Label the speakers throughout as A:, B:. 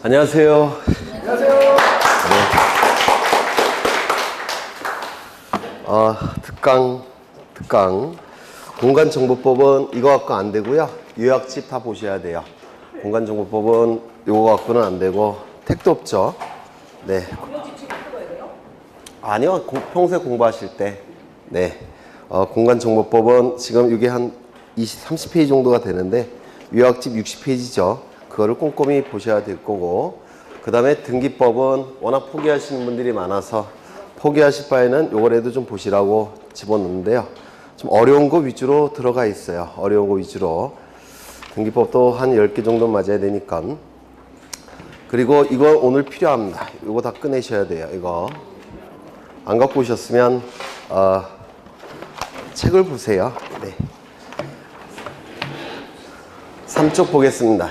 A: 안녕하세요.
B: 안녕하세요.
A: 네. 특강. 공간정보법은 이거 갖고 안 되고요. 요약집 다 보셔야 돼요. 공간정보법은 이거 갖고는 안 되고 택도 없죠. 네. 아니요. 평소에 공부하실 때. 네. 공간정보법은 지금 이게 한 30페이지 정도가 되는데 요약집 60페이지죠. 그거를 꼼꼼히 보셔야 될 거고, 그 다음에 등기법은 워낙 포기하시는 분들이 많아서 포기하실 바에는 요거라도 좀 보시라고 집어넣는데요. 좀 어려운 거 위주로 들어가 있어요. 어려운 거 위주로. 등기법도 한 10개 정도 맞아야 되니까. 그리고 이거 오늘 필요합니다. 이거 다 꺼내셔야 돼요. 이거 안 갖고 오셨으면 책을 보세요. 네. 3쪽 보겠습니다.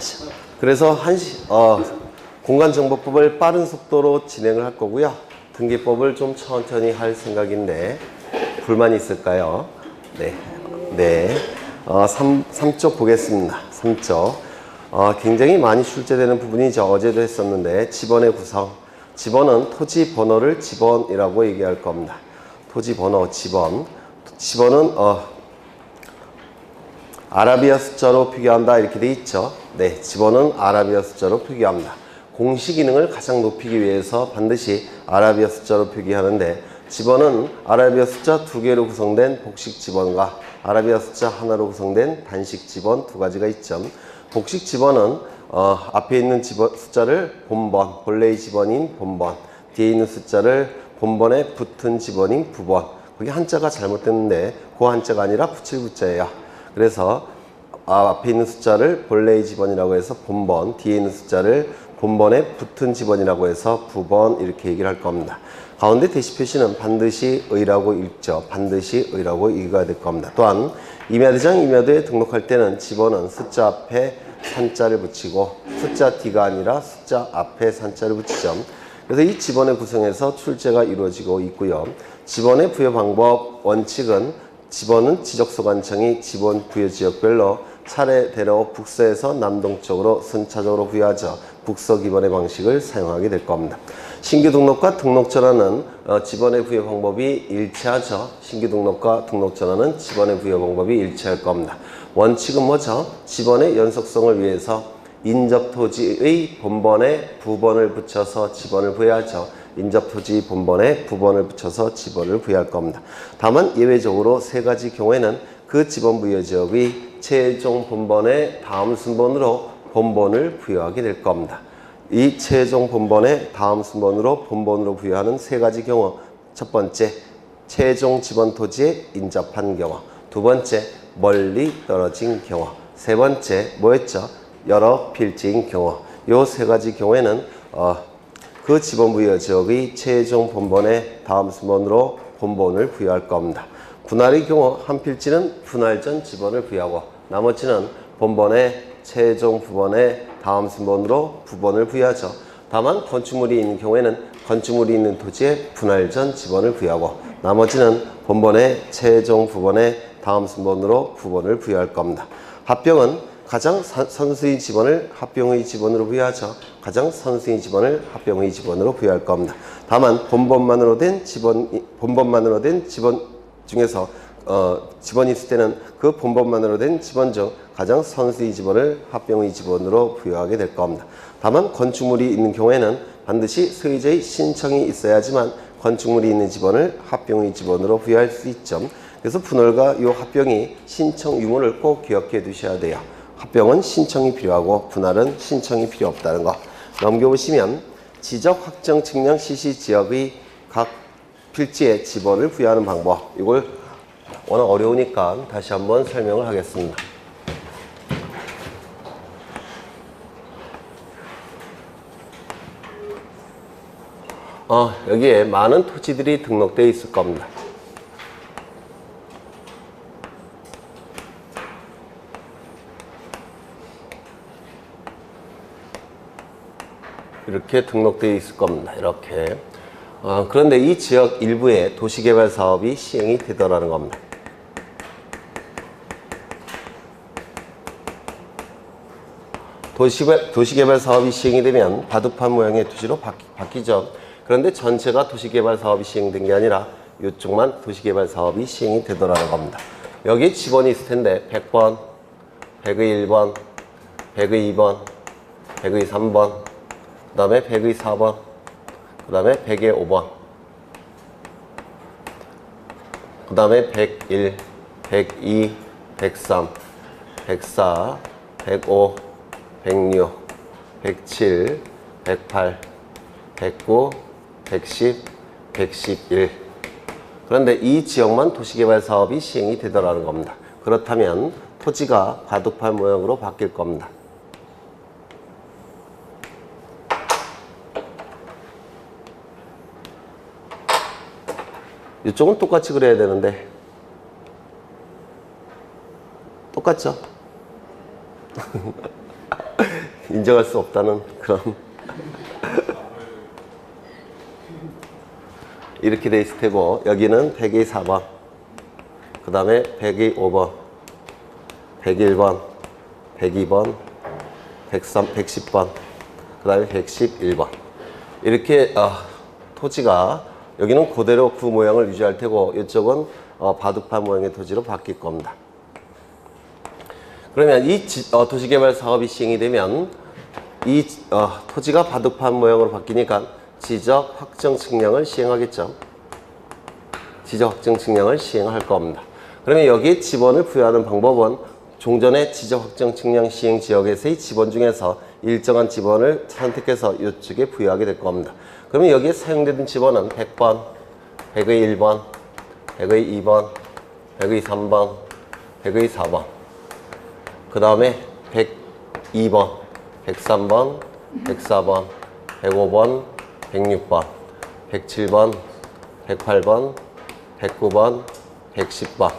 A: 그래서 공간정보법을 빠른 속도로 진행을 할 거고요. 등기법을 좀 천천히 할 생각인데 불만이 있을까요? 네. 네. 3쪽 보겠습니다. 3쪽. 굉장히 많이 출제되는 부분이죠. 어제도 했었는데, 지번의 구성. 지번은 토지 번호를 지번이라고 얘기할 겁니다. 토지 번호, 지번. 지번은, 아라비아 숫자로 표기한다. 이렇게 돼 있죠. 네. 지번은 아라비아 숫자로 표기합니다. 공시 기능을 가장 높이기 위해서 반드시 아라비아 숫자로 표기하는데, 지번은 아라비아 숫자 2개로 구성된 복식 지번과 아라비아 숫자 하나로 구성된 단식 지번 두 가지가 있죠. 복식 지번은 앞에 있는 숫자를 본번, 본래의 지번인 본번, 뒤에 있는 숫자를 본번에 붙은 지번인 부번. 그게 한자가 잘못됐는데 그 한자가 아니라 붙일 붙자예요. 그래서 앞에 있는 숫자를 본래의 지번이라고 해서 본번, 뒤에 있는 숫자를 본번에 붙은 지번이라고 해서 부번, 이렇게 얘기를 할 겁니다. 가운데 대시 표시는 반드시 의라고 읽죠. 반드시 의라고 읽어야 될 겁니다. 또한 임야대장 임야도에 등록할 때는 지번은 숫자 앞에 산자를 붙이고 숫자 뒤가 아니라 숫자 앞에 산자를 붙이죠. 그래서 이 지번의 구성에서 출제가 이루어지고 있고요. 지번의 부여 방법 원칙은 지번은 지적소관청이 지번 부여 지역별로 차례대로 북서에서 남동쪽으로 순차적으로 부여하죠. 북서 기본의 방식을 사용하게 될 겁니다. 신규 등록과 등록 전환은 지번의 부여 방법이 일치하죠. 신규 등록과 등록 전환은 지번의 부여 방법이 일치할 겁니다. 원칙은 뭐죠? 지번의 연속성을 위해서 인접토지의 본번에 부번을 붙여서 지번을 부여하죠. 인접토지 본번에 부번을 붙여서 지번을 부여할 겁니다. 다만 예외적으로 세 가지 경우에는 그 지번 부여 지역의 최종 본번의 다음 순번으로 본번을 부여하게 될 겁니다. 이 최종 본번의 다음 순번으로 본번으로 부여하는 세 가지 경우. 첫 번째, 최종 지번 토지에 인접한 경우. 두 번째, 멀리 떨어진 경우. 세 번째, 뭐였죠? 여러 필지인 경우. 이 세 가지 경우에는 그 지번 부여 지역의 최종 본번의 다음 순번으로 본번을 부여할 겁니다. 분할의 경우 한 필지는 분할 전 지번을 부여하고 나머지는 본번의 최종 부번의 다음 순번으로 부번을 부여하죠. 다만 건축물이 있는 경우에는 건축물이 있는 토지에 분할 전 지번을 부여하고 나머지는 본번의 최종 부번의 다음 순번으로 부번을 부여할 겁니다. 합병은 가장 선수의 지번을 합병의 지번으로 부여하죠. 가장 선수의 지번을 합병의 지번으로 부여할 겁니다. 다만 본번만으로 된 지번 중에서 지번이 있을 때는 그 본번만으로 된 지번 중 가장 선수의 지번을 합병의 지번으로 부여하게 될 겁니다. 다만 건축물이 있는 경우에는 반드시 소유자의 신청이 있어야지만 건축물이 있는 지번을 합병의 지번으로 부여할 수 있죠. 그래서 분할과 이 합병이 신청 유무를 꼭 기억해 두셔야 돼요. 합병은 신청이 필요하고 분할은 신청이 필요 없다는 거. 넘겨보시면 지적 확정 측량 시시 지역의 각 필지에 지번을 부여하는 방법. 이걸 워낙 어려우니까 다시 한번 설명을 하겠습니다. 여기에 많은 토지들이 등록되어 있을 겁니다. 이렇게 등록되어 있을 겁니다. 이렇게. 그런데 이 지역 일부에 도시개발 사업이 시행이 되더라는 겁니다. 도시개발 사업이 시행이 되면 바둑판 모양의 토지로 바뀌죠. 그런데 전체가 도시개발 사업이 시행된 게 아니라 이쪽만 도시개발 사업이 시행이 되더라는 겁니다. 여기 지번이 있을 텐데 100번, 100의 1번, 100의 2번, 100의 3번, 그 다음에 100의 4번, 그 다음에 100의 5번, 그 다음에 101, 102, 103, 104, 105, 106, 107, 108, 109, 110, 111. 그런데 이 지역만 도시개발 사업이 시행이 되더라는 겁니다. 그렇다면 토지가 바둑판 모양으로 바뀔 겁니다. 이쪽은 똑같이 그려야 되는데 똑같죠? 인정할 수 없다는 그런 이렇게 돼 있을 테고 여기는 100의 4번, 그 다음에 100의 5번, 101번, 102번, 110번, 그 다음에 111번. 이렇게 토지가 여기는 그대로 그 모양을 유지할 테고 이쪽은 바둑판 모양의 토지로 바뀔 겁니다. 그러면 이 도시개발 사업이 시행이 되면 이 토지가 바둑판 모양으로 바뀌니까 지적 확정 측량을 시행하겠죠. 지적 확정 측량을 시행할 겁니다. 그러면 여기에 지번을 부여하는 방법은 종전의 지적 확정 측량 시행 지역에서의 지번 중에서 일정한 지번을 선택해서 이쪽에 부여하게 될 겁니다. 그러면 여기에 사용되는 지번은 100번, 100의 1번, 100의 2번, 100의 3번, 100의 4번, 그 다음에 102번, 103번, 104번, 105번, 106번, 107번, 108번, 109번, 110번.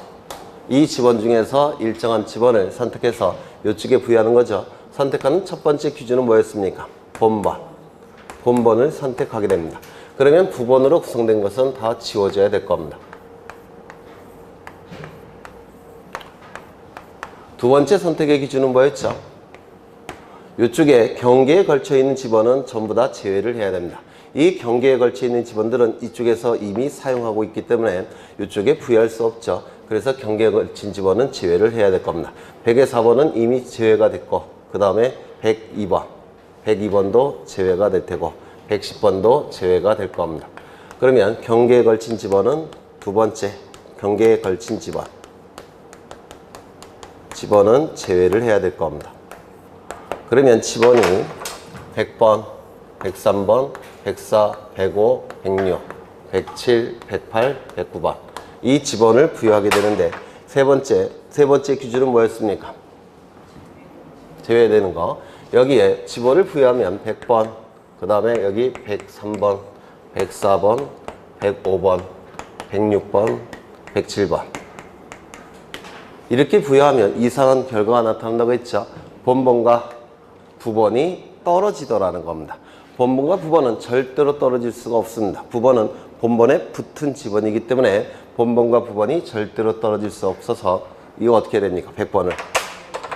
A: 이 지번 중에서 일정한 지번을 선택해서 이쪽에 부여하는 거죠. 선택하는 첫 번째 기준은 뭐였습니까? 본번. 본번을 선택하게 됩니다. 그러면 부번으로 구성된 것은 다 지워져야 될 겁니다. 두 번째 선택의 기준은 뭐였죠? 이쪽에 경계에 걸쳐 있는 지번은 전부 다 제외를 해야 됩니다. 이 경계에 걸쳐 있는 지번들은 이쪽에서 이미 사용하고 있기 때문에 이쪽에 부여할 수 없죠. 그래서 경계에 걸친 지번은 제외를 해야 될 겁니다. 100의 4번은 이미 제외가 됐고 그 다음에 102번, 102번도 제외가 될 테고 110번도 제외가 될 겁니다. 그러면 경계에 걸친 지번은 두 번째 경계에 걸친 지번은 제외를 해야 될 겁니다. 그러면 지번이 100번, 103번, 104, 105, 106, 107, 108, 109번 이 지번을 부여하게 되는데 세 번째 기준은 뭐였습니까? 제외되는 거. 여기에 지번을 부여하면 100번, 그 다음에 여기 103번, 104번, 105번, 106번, 107번 이렇게 부여하면 이상한 결과가 나타난다고 했죠. 본번과 부번이 떨어지더라는 겁니다. 본번과 부번은 절대로 떨어질 수가 없습니다. 부번은 본번에 붙은 지번이기 때문에 본번과 부번이 절대로 떨어질 수 없어서 이거 어떻게 해야 됩니까? 100번을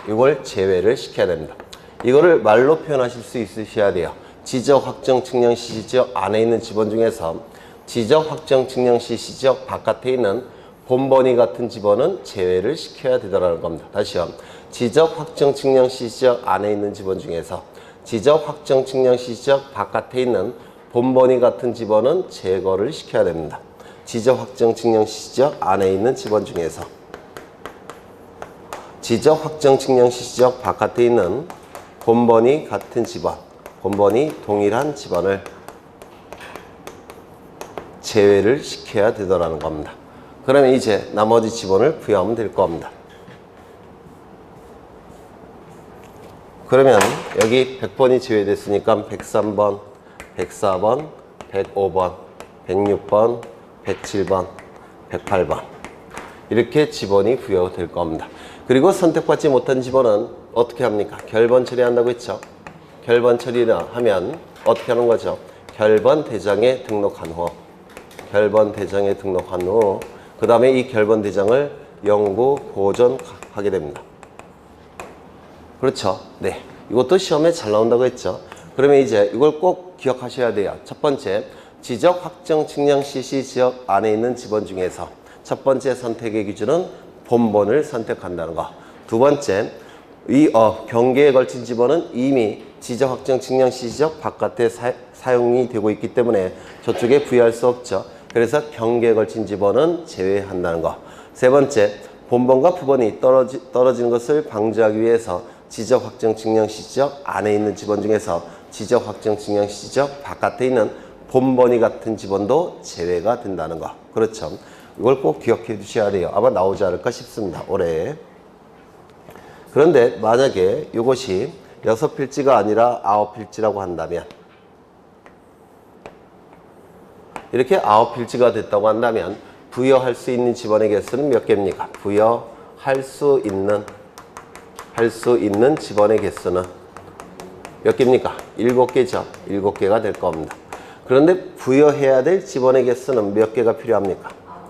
A: 이걸 제외를 시켜야 됩니다. 이거를 말로 표현하실 수 있으셔야 돼요. 지적 확정 측량 시 지역 안에 있는 지번 중에서 지적 확정 측량 시 지역 바깥에 있는 본번이 같은 지번은 제외를 시켜야 되더라는 겁니다. 다시요. 지적 확정 측량 시 지역 안에 있는 지번 중에서 지적 확정 측량 시 지역 바깥에 있는 본번이 같은 지번은 제거를 시켜야 됩니다. 지적 확정 측량 시 지역 안에 있는 지번 중에서 지적 확정 측량 시 지역 바깥에 있는 본번이 같은 지번, 본번이 동일한 지번을 제외를 시켜야 되더라는 겁니다. 그러면 이제 나머지 지번을 부여하면 될 겁니다. 그러면 여기 100번이 제외됐으니까 103번, 104번, 105번, 106번, 107번, 108번 이렇게 지번이 부여될 겁니다. 그리고 선택받지 못한 지번은 어떻게 합니까? 결번 처리한다고 했죠. 결번 처리를 하면 어떻게 하는 거죠? 결번 대장에 등록한 후 그 다음에 이 결번 대장을 영구 보존하게 됩니다. 그렇죠? 네. 이것도 시험에 잘 나온다고 했죠. 그러면 이제 이걸 꼭 기억하셔야 돼요. 첫 번째, 지적 확정 측량 CC 지역 안에 있는 지번 중에서 첫 번째 선택의 기준은 본본을 선택한다는 거. 두 번째, 이 경계에 걸친 지번은 이미 지적 확정 측량 CC 지역 바깥에 사용이 되고 있기 때문에 저쪽에 부여할 수 없죠. 그래서 경계에 걸친 지번은 제외한다는 거. 세 번째, 본번과 부번이 떨어지는 것을 방지하기 위해서 지적 확정 측량 CC 지역 안에 있는 지번 중에서 지적 확정 측량 CC 지역 바깥에 있는 본번이 같은 지번도 제외가 된다는 거. 그렇죠. 이걸 꼭 기억해 두셔야 돼요. 아마 나오지 않을까 싶습니다. 올해. 그런데 만약에 이것이 6필지가 아니라 9필지라고 한다면, 이렇게 9필지가 됐다고 한다면 부여할 수 있는 지번의 개수는 몇 개입니까? 부여할 수 있는 지번의 개수는 몇 개입니까? 7개죠. 7개가 될 겁니다. 그런데 부여해야 될 지번의 개수는 몇 개가 필요합니까?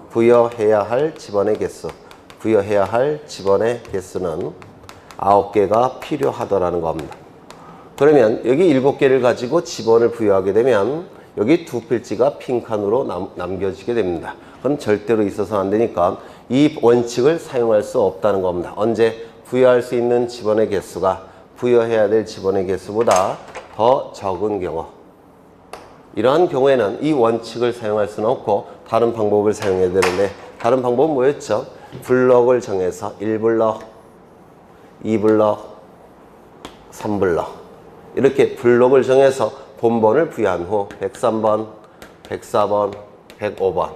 A: 부여해야 할 지번의 개수는 9개가 필요하더라는 겁니다. 그러면 여기 7개를 가지고 지번을 부여하게 되면 여기 2필지가 빈칸으로 남겨지게 됩니다. 그건 절대로 있어서는 안 되니까 이 원칙을 사용할 수 없다는 겁니다. 언제? 부여할 수 있는 지번의 개수가 부여해야 될 지번의 개수보다 더 적은 경우. 이러한 경우에는 이 원칙을 사용할 수는 없고 다른 방법을 사용해야 되는데, 다른 방법은 뭐였죠? 블럭을 정해서 1블럭, 2블럭, 3블럭 이렇게 블럭을 정해서 본번을 부여한 후 103번, 104번, 105번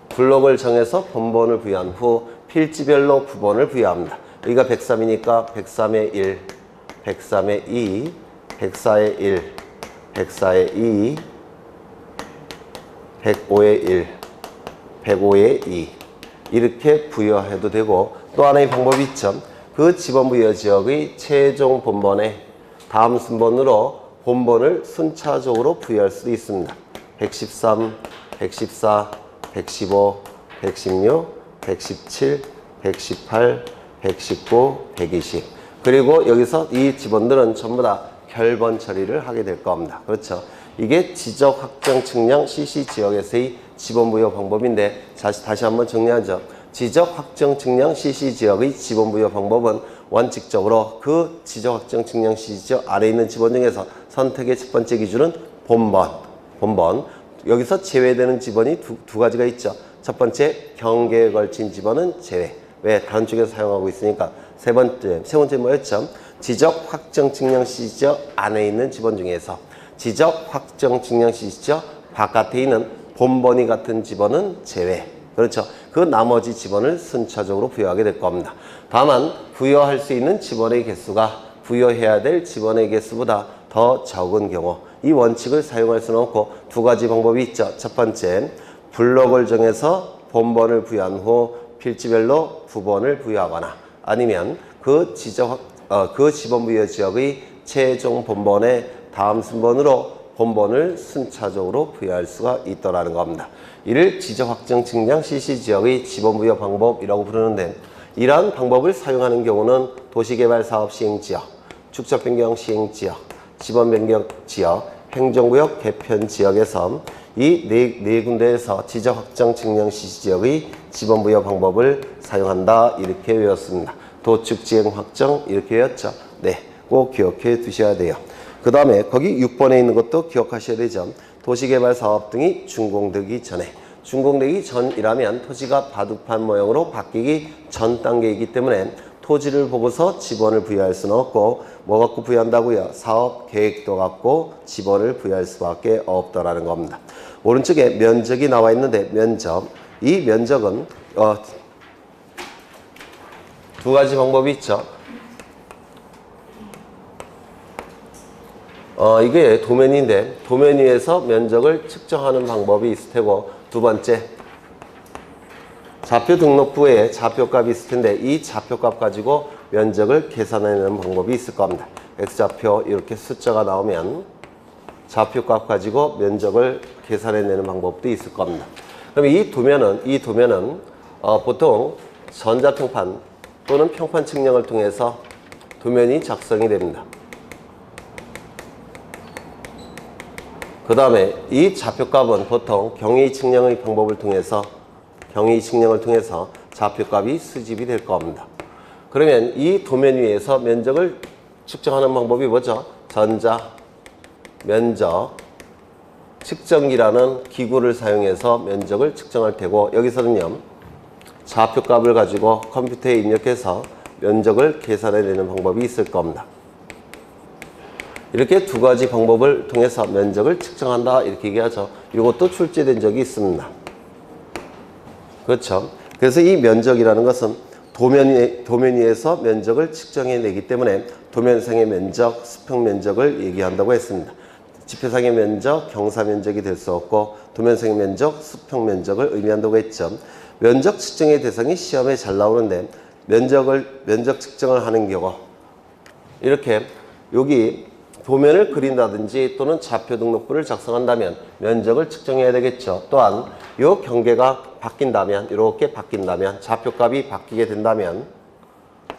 A: 블럭을 정해서 본번을 부여한 후 필지별로 부번을 부여합니다. 여기가 103이니까 103의 1, 103의 2, 104의 1, 104의 2, 105의 1, 105의 2 이렇게 부여해도 되고, 또 하나의 방법이 있죠. 그 지번 부여 지역의 최종 본번에 다음 순번으로 본번을 순차적으로 부여할 수도 있습니다. 113, 114, 115, 116, 117, 118, 119, 120 그리고 여기서 이 지번들은 전부 다 결번 처리를 하게 될 겁니다. 그렇죠. 이게 지적 확정 측량 CC 지역에서의 지번 부여 방법인데, 다시 한번 정리하죠. 지적 확정 측량 CC 지역의 지번 부여 방법은 원칙적으로 그 지적 확정 측량 CC 지역 아래에 있는 지번 중에서 선택의 첫 번째 기준은 본번. 여기서 제외되는 지번이 두 가지가 있죠. 첫 번째, 경계에 걸친 지번은 제외. 왜? 다른 쪽에서 사용하고 있으니까. 세 번째 뭐였죠? 지적 확정 측량 CC 지역 안에 있는 지번 중에서 지적 확정 측량 CC 지역 바깥에 있는 본번이 같은 지번은 제외. 그렇죠. 그 나머지 지번을 순차적으로 부여하게 될 겁니다. 다만 부여할 수 있는 지번의 개수가 부여해야 될 지번의 개수보다 더 적은 경우, 이 원칙을 사용할 수는 없고 두 가지 방법이 있죠. 첫 번째, 블럭을 정해서 본번을 부여한 후 필지별로 부번을 부여하거나, 아니면 그 지번 부여 지역의 최종 본번에 다음 순번으로 본번을 순차적으로 부여할 수가 있더라는 겁니다. 이를 지적 확정 측량 CC 지역의 지번 부여 방법이라고 부르는데, 이러한 방법을 사용하는 경우는 도시개발 사업 시행 지역, 축적 변경 시행 지역, 지번 변경 지역, 행정구역 개편 지역에서 이 네 군데에서 지적 확정 측량 CC 지역의 지번 부여 방법을 사용한다. 이렇게 외웠습니다. 도축 지행 확정 이렇게 외웠죠. 네, 꼭 기억해 두셔야 돼요. 그 다음에 거기 6번에 있는 것도 기억하셔야 되죠. 도시개발 사업 등이 준공되기 전이라면 토지가 바둑판 모형으로 바뀌기 전 단계이기 때문에 토지를 보고서 지번을 부여할 수는 없고, 뭐 갖고 부여한다고요? 사업 계획도 갖고 지번을 부여할 수밖에 없더라는 겁니다. 오른쪽에 면적이 나와 있는데, 이 면적은 두 가지 방법이 있죠. 이게 도면인데, 도면 위에서 면적을 측정하는 방법이 있을 테고, 두 번째, 좌표 등록부에 좌표값이 있을 텐데 이 좌표값 가지고 면적을 계산해내는 방법이 있을 겁니다. X좌표 이렇게 숫자가 나오면 좌표값 가지고 면적을 계산해내는 방법도 있을 겁니다. 그럼 이 도면은 보통 전자평판 또는 평판 측량을 통해서 도면이 작성이 됩니다. 그 다음에 이 좌표값은 보통 경위 측량의 방법을 통해서 좌표값이 수집이 될 겁니다. 그러면 이 도면 위에서 면적을 측정하는 방법이 뭐죠? 전자 면적 측정기라는 기구를 사용해서 면적을 측정할 테고, 여기서는요 좌표값을 가지고 컴퓨터에 입력해서 면적을 계산해내는 방법이 있을 겁니다. 이렇게 두 가지 방법을 통해서 면적을 측정한다 이렇게 얘기하죠. 이것도 출제된 적이 있습니다. 그렇죠. 그래서 이 면적이라는 것은 도면 위에서 면적을 측정해내기 때문에 도면상의 면적, 수평 면적을 얘기한다고 했습니다. 지표상의 면적, 경사 면적이 될 수 없고 도면상의 면적, 수평 면적을 의미한다고 했죠. 면적 측정의 대상이 시험에 잘 나오는데 면적 측정을 하는 경우 이렇게 여기 도면을 그린다든지 또는 좌표 등록부를 작성한다면 면적을 측정해야 되겠죠. 또한 이 경계가 바뀐다면, 이렇게 바뀐다면, 좌표값이 바뀌게 된다면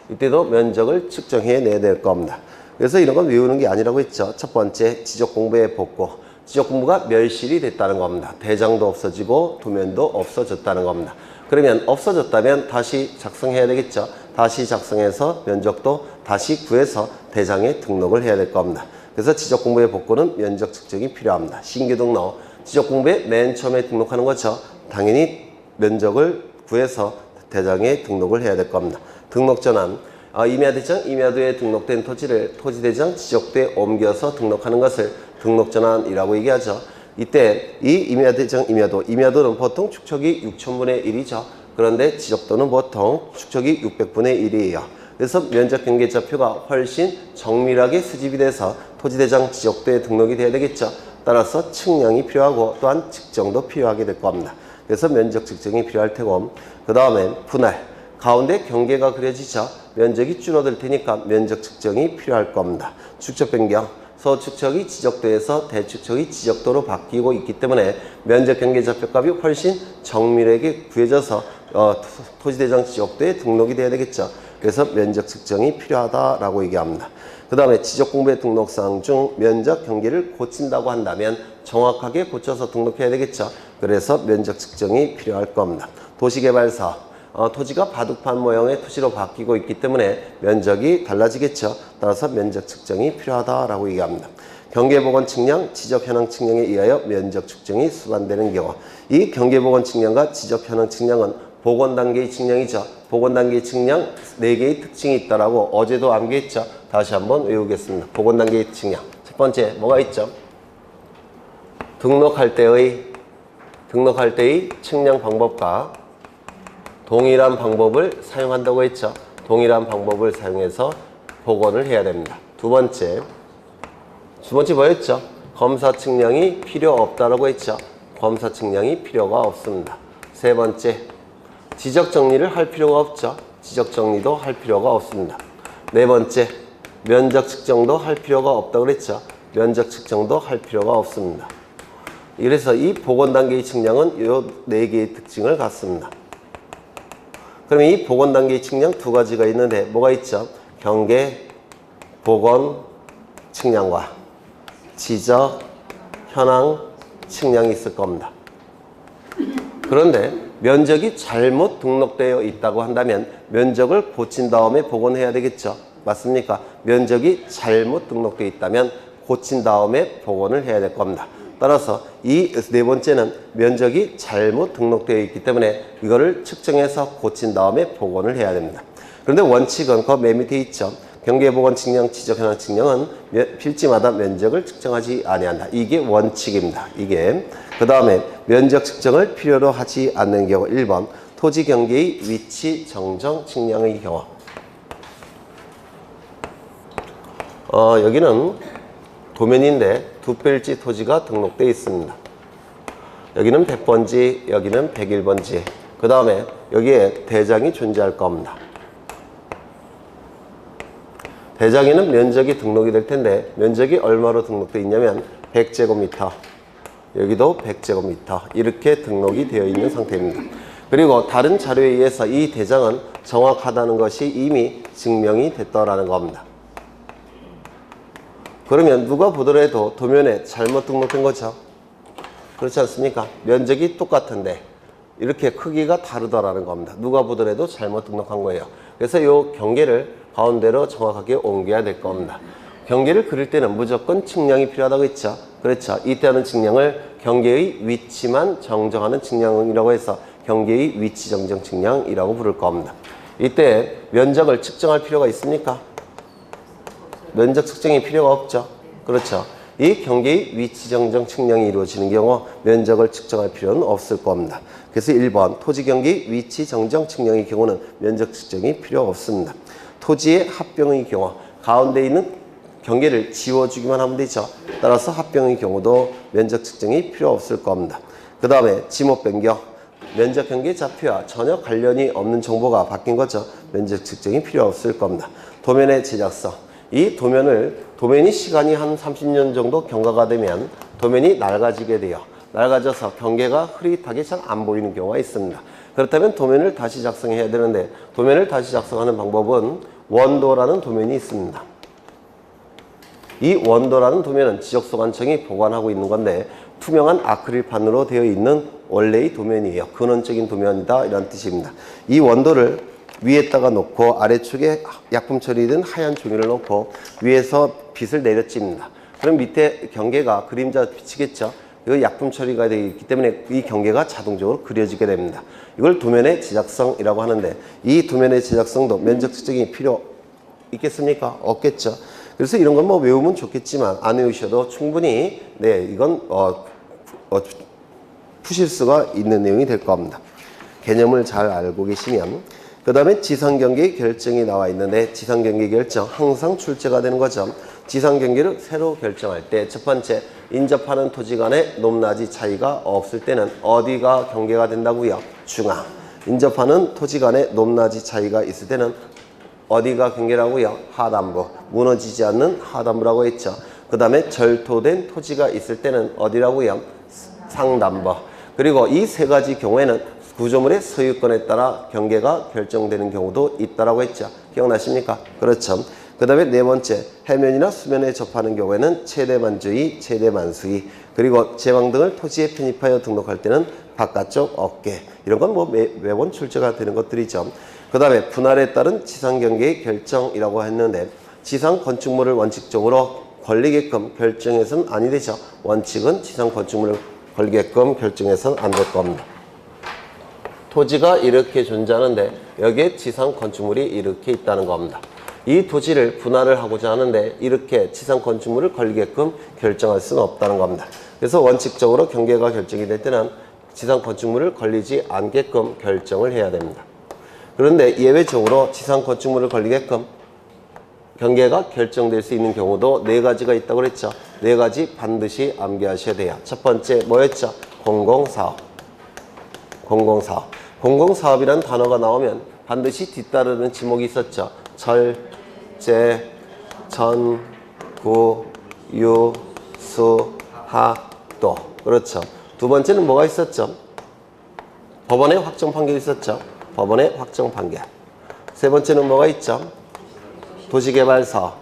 A: 이때도 면적을 측정해내야 될 겁니다. 그래서 이런 건 외우는 게 아니라고 했죠. 첫 번째, 지적 공부의 복구. 지적 공부가 멸실이 됐다는 겁니다. 대장도 없어지고 도면도 없어졌다는 겁니다. 그러면 없어졌다면 다시 작성해야 되겠죠. 다시 작성해서 면적도 다시 구해서 대장에 등록을 해야 될 겁니다. 그래서 지적 공부의 복구는 면적 측정이 필요합니다. 신규 등록, 지적 공부에 맨 처음에 등록하는 거죠. 당연히 면적을 구해서 대장에 등록을 해야 될 겁니다. 등록 전환, 임야대장, 임야도에 등록된 토지를 토지대장 지적도에 옮겨서 등록하는 것을 등록전환이라고 얘기하죠. 이때 이 임야대장, 임야도는 보통 축척이 6,000분의 1이죠. 그런데 지적도는 보통 축척이 600분의 1이에요. 그래서 면적 경계좌표가 훨씬 정밀하게 수집이 돼서 토지대장 지적도에 등록이 돼야 되겠죠. 따라서 측량이 필요하고 또한 측정도 필요하게 될 겁니다. 그래서 면적 측정이 필요할 테고, 그 다음에 분할, 가운데 경계가 그려지죠. 면적이 줄어들 테니까 면적 측정이 필요할 겁니다. 축척 변경, 소축척이 지적도에서 대축척이 지적도로 바뀌고 있기 때문에 면적 경계좌표값이 훨씬 정밀하게 구해져서 토지대장 지적도에 등록이 돼야 되겠죠. 그래서 면적 측정이 필요하다라고 얘기합니다. 그 다음에 지적 공부의 등록사항 중 면적 경계를 고친다고 한다면 정확하게 고쳐서 등록해야 되겠죠. 그래서 면적 측정이 필요할 겁니다. 도시개발사업, 토지가 바둑판 모형의 토지로 바뀌고 있기 때문에 면적이 달라지겠죠. 따라서 면적 측정이 필요하다라고 얘기합니다. 경계보건 측량, 지적 현황 측량에 의하여 면적 측정이 수반되는 경우, 이 경계보건 측량과 지적 현황 측량은 보건 단계의 측량이죠. 보건 단계의 측량 4개의 특징이 있다라고 어제도 암기했죠. 다시 한번 외우겠습니다. 보건 단계의 측량. 첫 번째 뭐가 있죠? 등록할 때의 측량 방법과 동일한 방법을 사용한다고 했죠. 동일한 방법을 사용해서 복원을 해야 됩니다. 두 번째 뭐였죠? 검사 측량이 필요 없다라고 했죠. 검사 측량이 필요가 없습니다. 세 번째, 지적 정리를 할 필요가 없죠. 지적 정리도 할 필요가 없습니다. 네 번째, 면적 측정도 할 필요가 없다고 그랬죠. 면적 측정도 할 필요가 없습니다. 그래서 이 복원 단계의 측량은 이 4개의 특징을 갖습니다. 그러면 이 복원 단계의 측량 두 가지가 있는데 뭐가 있죠? 경계, 복원, 측량과 지적, 현황, 측량이 있을 겁니다. 그런데 면적이 잘못 등록되어 있다고 한다면 면적을 고친 다음에 복원해야 되겠죠. 맞습니까? 면적이 잘못 등록되어 있다면 고친 다음에 복원을 해야 될 겁니다. 따라서 이 네 번째는 면적이 잘못 등록되어 있기 때문에 이거를 측정해서 고친 다음에 복원을 해야 됩니다. 그런데 원칙은 그 맨 밑에 있죠. 경계보건 측량, 지적 현황 측량은 필지마다 면적을 측정하지 아니한다. 이게 원칙입니다. 이게 그 다음에 면적 측정을 필요로 하지 않는 경우 1번 토지 경계의 위치 정정 측량의 경우. 여기는 도면인데 두 필지 토지가 등록되어 있습니다. 여기는 100번지, 여기는 101번지. 그 다음에 여기에 대장이 존재할 겁니다. 대장에는 면적이 등록이 될 텐데 면적이 얼마로 등록되어 있냐면 100제곱미터, 여기도 100제곱미터 이렇게 등록이 되어 있는 상태입니다. 그리고 다른 자료에 의해서 이 대장은 정확하다는 것이 이미 증명이 됐다라는 겁니다. 그러면 누가 보더라도 도면에 잘못 등록된 거죠. 그렇지 않습니까? 면적이 똑같은데 이렇게 크기가 다르다라는 겁니다. 누가 보더라도 잘못 등록한 거예요. 그래서 이 경계를 가운데로 정확하게 옮겨야 될 겁니다. 경계를 그릴 때는 무조건 측량이 필요하다고 했죠. 그렇죠. 이때 하는 측량을 경계의 위치만 정정하는 측량이라고 해서 경계의 위치 정정 측량이라고 부를 겁니다. 이때 면적을 측정할 필요가 있습니까? 면적 측정이 필요가 없죠. 그렇죠. 이 경계의 위치 정정 측량이 이루어지는 경우 면적을 측정할 필요는 없을 겁니다. 그래서 1번 토지 경계 위치 정정 측량의 경우는 면적 측정이 필요 없습니다. 토지의 합병의 경우 가운데 있는 경계를 지워주기만 하면 되죠. 따라서 합병의 경우도 면적 측정이 필요 없을 겁니다. 그 다음에 지목 변경, 면적 경계 좌표와 전혀 관련이 없는 정보가 바뀐 거죠. 면적 측정이 필요 없을 겁니다. 도면의 제작성, 이 도면이 시간이 한 30년 정도 경과가 되면 도면이 낡아지게 돼요. 낡아져서 경계가 흐릿하게 잘 안 보이는 경우가 있습니다. 그렇다면 도면을 다시 작성해야 되는데 도면을 다시 작성하는 방법은 원도라는 도면이 있습니다. 이 원도라는 도면은 지적소관청이 보관하고 있는 건데 투명한 아크릴판으로 되어 있는 원래의 도면이에요. 근원적인 도면이다 이런 뜻입니다. 이 원도를 위에다가 놓고 아래쪽에 약품 처리된 하얀 종이를 놓고 위에서 빛을 내려 찝니다. 그럼 밑에 경계가 그림자 비치겠죠. 이거 약품 처리가 되어 있기 때문에 이 경계가 자동적으로 그려지게 됩니다. 이걸 도면의 제작성이라고 하는데 이 도면의 제작성도 면적 측정이 필요 있겠습니까? 없겠죠. 그래서 이런 건 뭐 외우면 좋겠지만 안 외우셔도 충분히 이건 푸실 수가 있는 내용이 될 겁니다. 개념을 잘 알고 계시면 그 다음에 지상경계 결정이 나와 있는데 지상경계 결정 항상 출제가 되는 거죠. 지상경계를 새로 결정할 때 첫 번째 인접하는 토지 간의 높낮이 차이가 없을 때는 어디가 경계가 된다고요? 중앙. 인접하는 토지 간의 높낮이 차이가 있을 때는 어디가 경계라고요? 하단부. 무너지지 않는 하단부라고 했죠. 그 다음에 절토된 토지가 있을 때는 어디라고요? 상단부. 그리고 이 세 가지 경우에는 구조물의 소유권에 따라 경계가 결정되는 경우도 있다라고 했죠. 기억나십니까? 그렇죠. 그 다음에 네 번째, 해면이나 수면에 접하는 경우에는 최대만주의, 최대만수의, 그리고 제왕 등을 토지에 편입하여 등록할 때는 바깥쪽 어깨. 이런 건 뭐 매번 출제가 되는 것들이죠. 그 다음에 분할에 따른 지상경계의 결정이라고 했는데 지상 건축물을 원칙적으로 걸리게끔 결정해서는 아니 되죠. 원칙은 지상 건축물을 걸리게끔 결정해서는 안 될 겁니다. 토지가 이렇게 존재하는데 여기에 지상 건축물이 이렇게 있다는 겁니다. 이 토지를 분할을 하고자 하는데 이렇게 지상 건축물을 걸리게끔 결정할 수는 없다는 겁니다. 그래서 원칙적으로 경계가 결정이 될 때는 지상 건축물을 걸리지 않게끔 결정을 해야 됩니다. 그런데 예외적으로 지상 건축물을 걸리게끔 경계가 결정될 수 있는 경우도 네 가지가 있다고 그랬죠. 네 가지 반드시 암기하셔야 돼요. 첫 번째 뭐였죠? 공공사업. 공공사업. 공공사업이라는 단어가 나오면 반드시 뒤따르는 지목이 있었죠. 절, 제, 전, 구, 유, 수, 하, 도. 그렇죠. 두 번째는 뭐가 있었죠? 법원의 확정 판결이 있었죠. 법원의 확정 판결. 세 번째는 뭐가 있죠? 도시개발사업.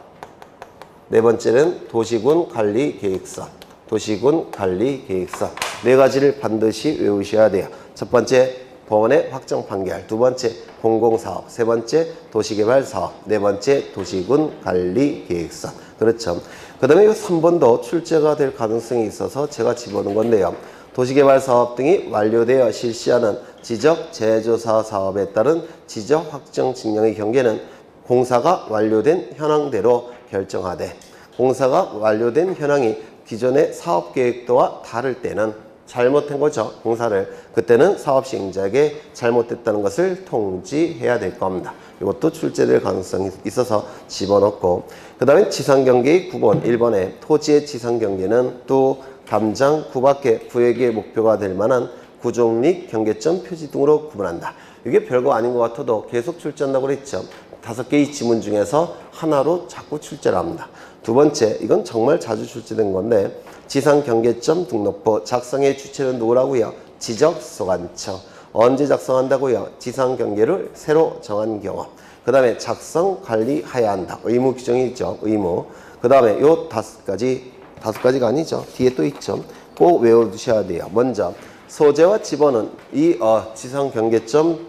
A: 네 번째는 도시군 관리계획서. 도시군 관리계획서. 네 가지를 반드시 외우셔야 돼요. 첫 번째 법원의 확정 판결, 두 번째 공공사업, 세 번째 도시개발사업, 네 번째 도시군 관리계획서. 그렇죠. 그 다음에 이 3번도 출제가 될 가능성이 있어서 제가 집어넣은 건데요. 도시개발사업 등이 완료되어 실시하는 지적 제조사 사업에 따른 지적 확정 증명의 경계는 공사가 완료된 현황대로 결정하되 공사가 완료된 현황이 기존의 사업계획도와 다를 때는 잘못한 거죠. 공사를. 그때는 사업 시행자에게 잘못됐다는 것을 통지해야 될 겁니다. 이것도 출제될 가능성이 있어서 집어넣고 그 다음에 지상경계의 구본 1번에 토지의 지상경계는 또 담장, 구밖에 구역의 목표가 될 만한 구조 및 경계점 표지 등으로 구분한다. 이게 별거 아닌 것 같아도 계속 출제한다고 그랬죠. 5개의 지문 중에서 하나로 자꾸 출제를 합니다. 두 번째, 이건 정말 자주 출제된 건데 지상경계점 등록부 작성의 주체는 누구라고요? 지적소관청. 언제 작성한다고요? 지상경계를 새로 정한 경우. 그 다음에 작성 관리해야 한다. 의무 규정이 있죠. 의무. 그 다음에 요 다섯 가지가 아니죠. 뒤에 또 있죠. 꼭 외워두셔야 돼요. 먼저 소재와 지번은 이 지상 경계점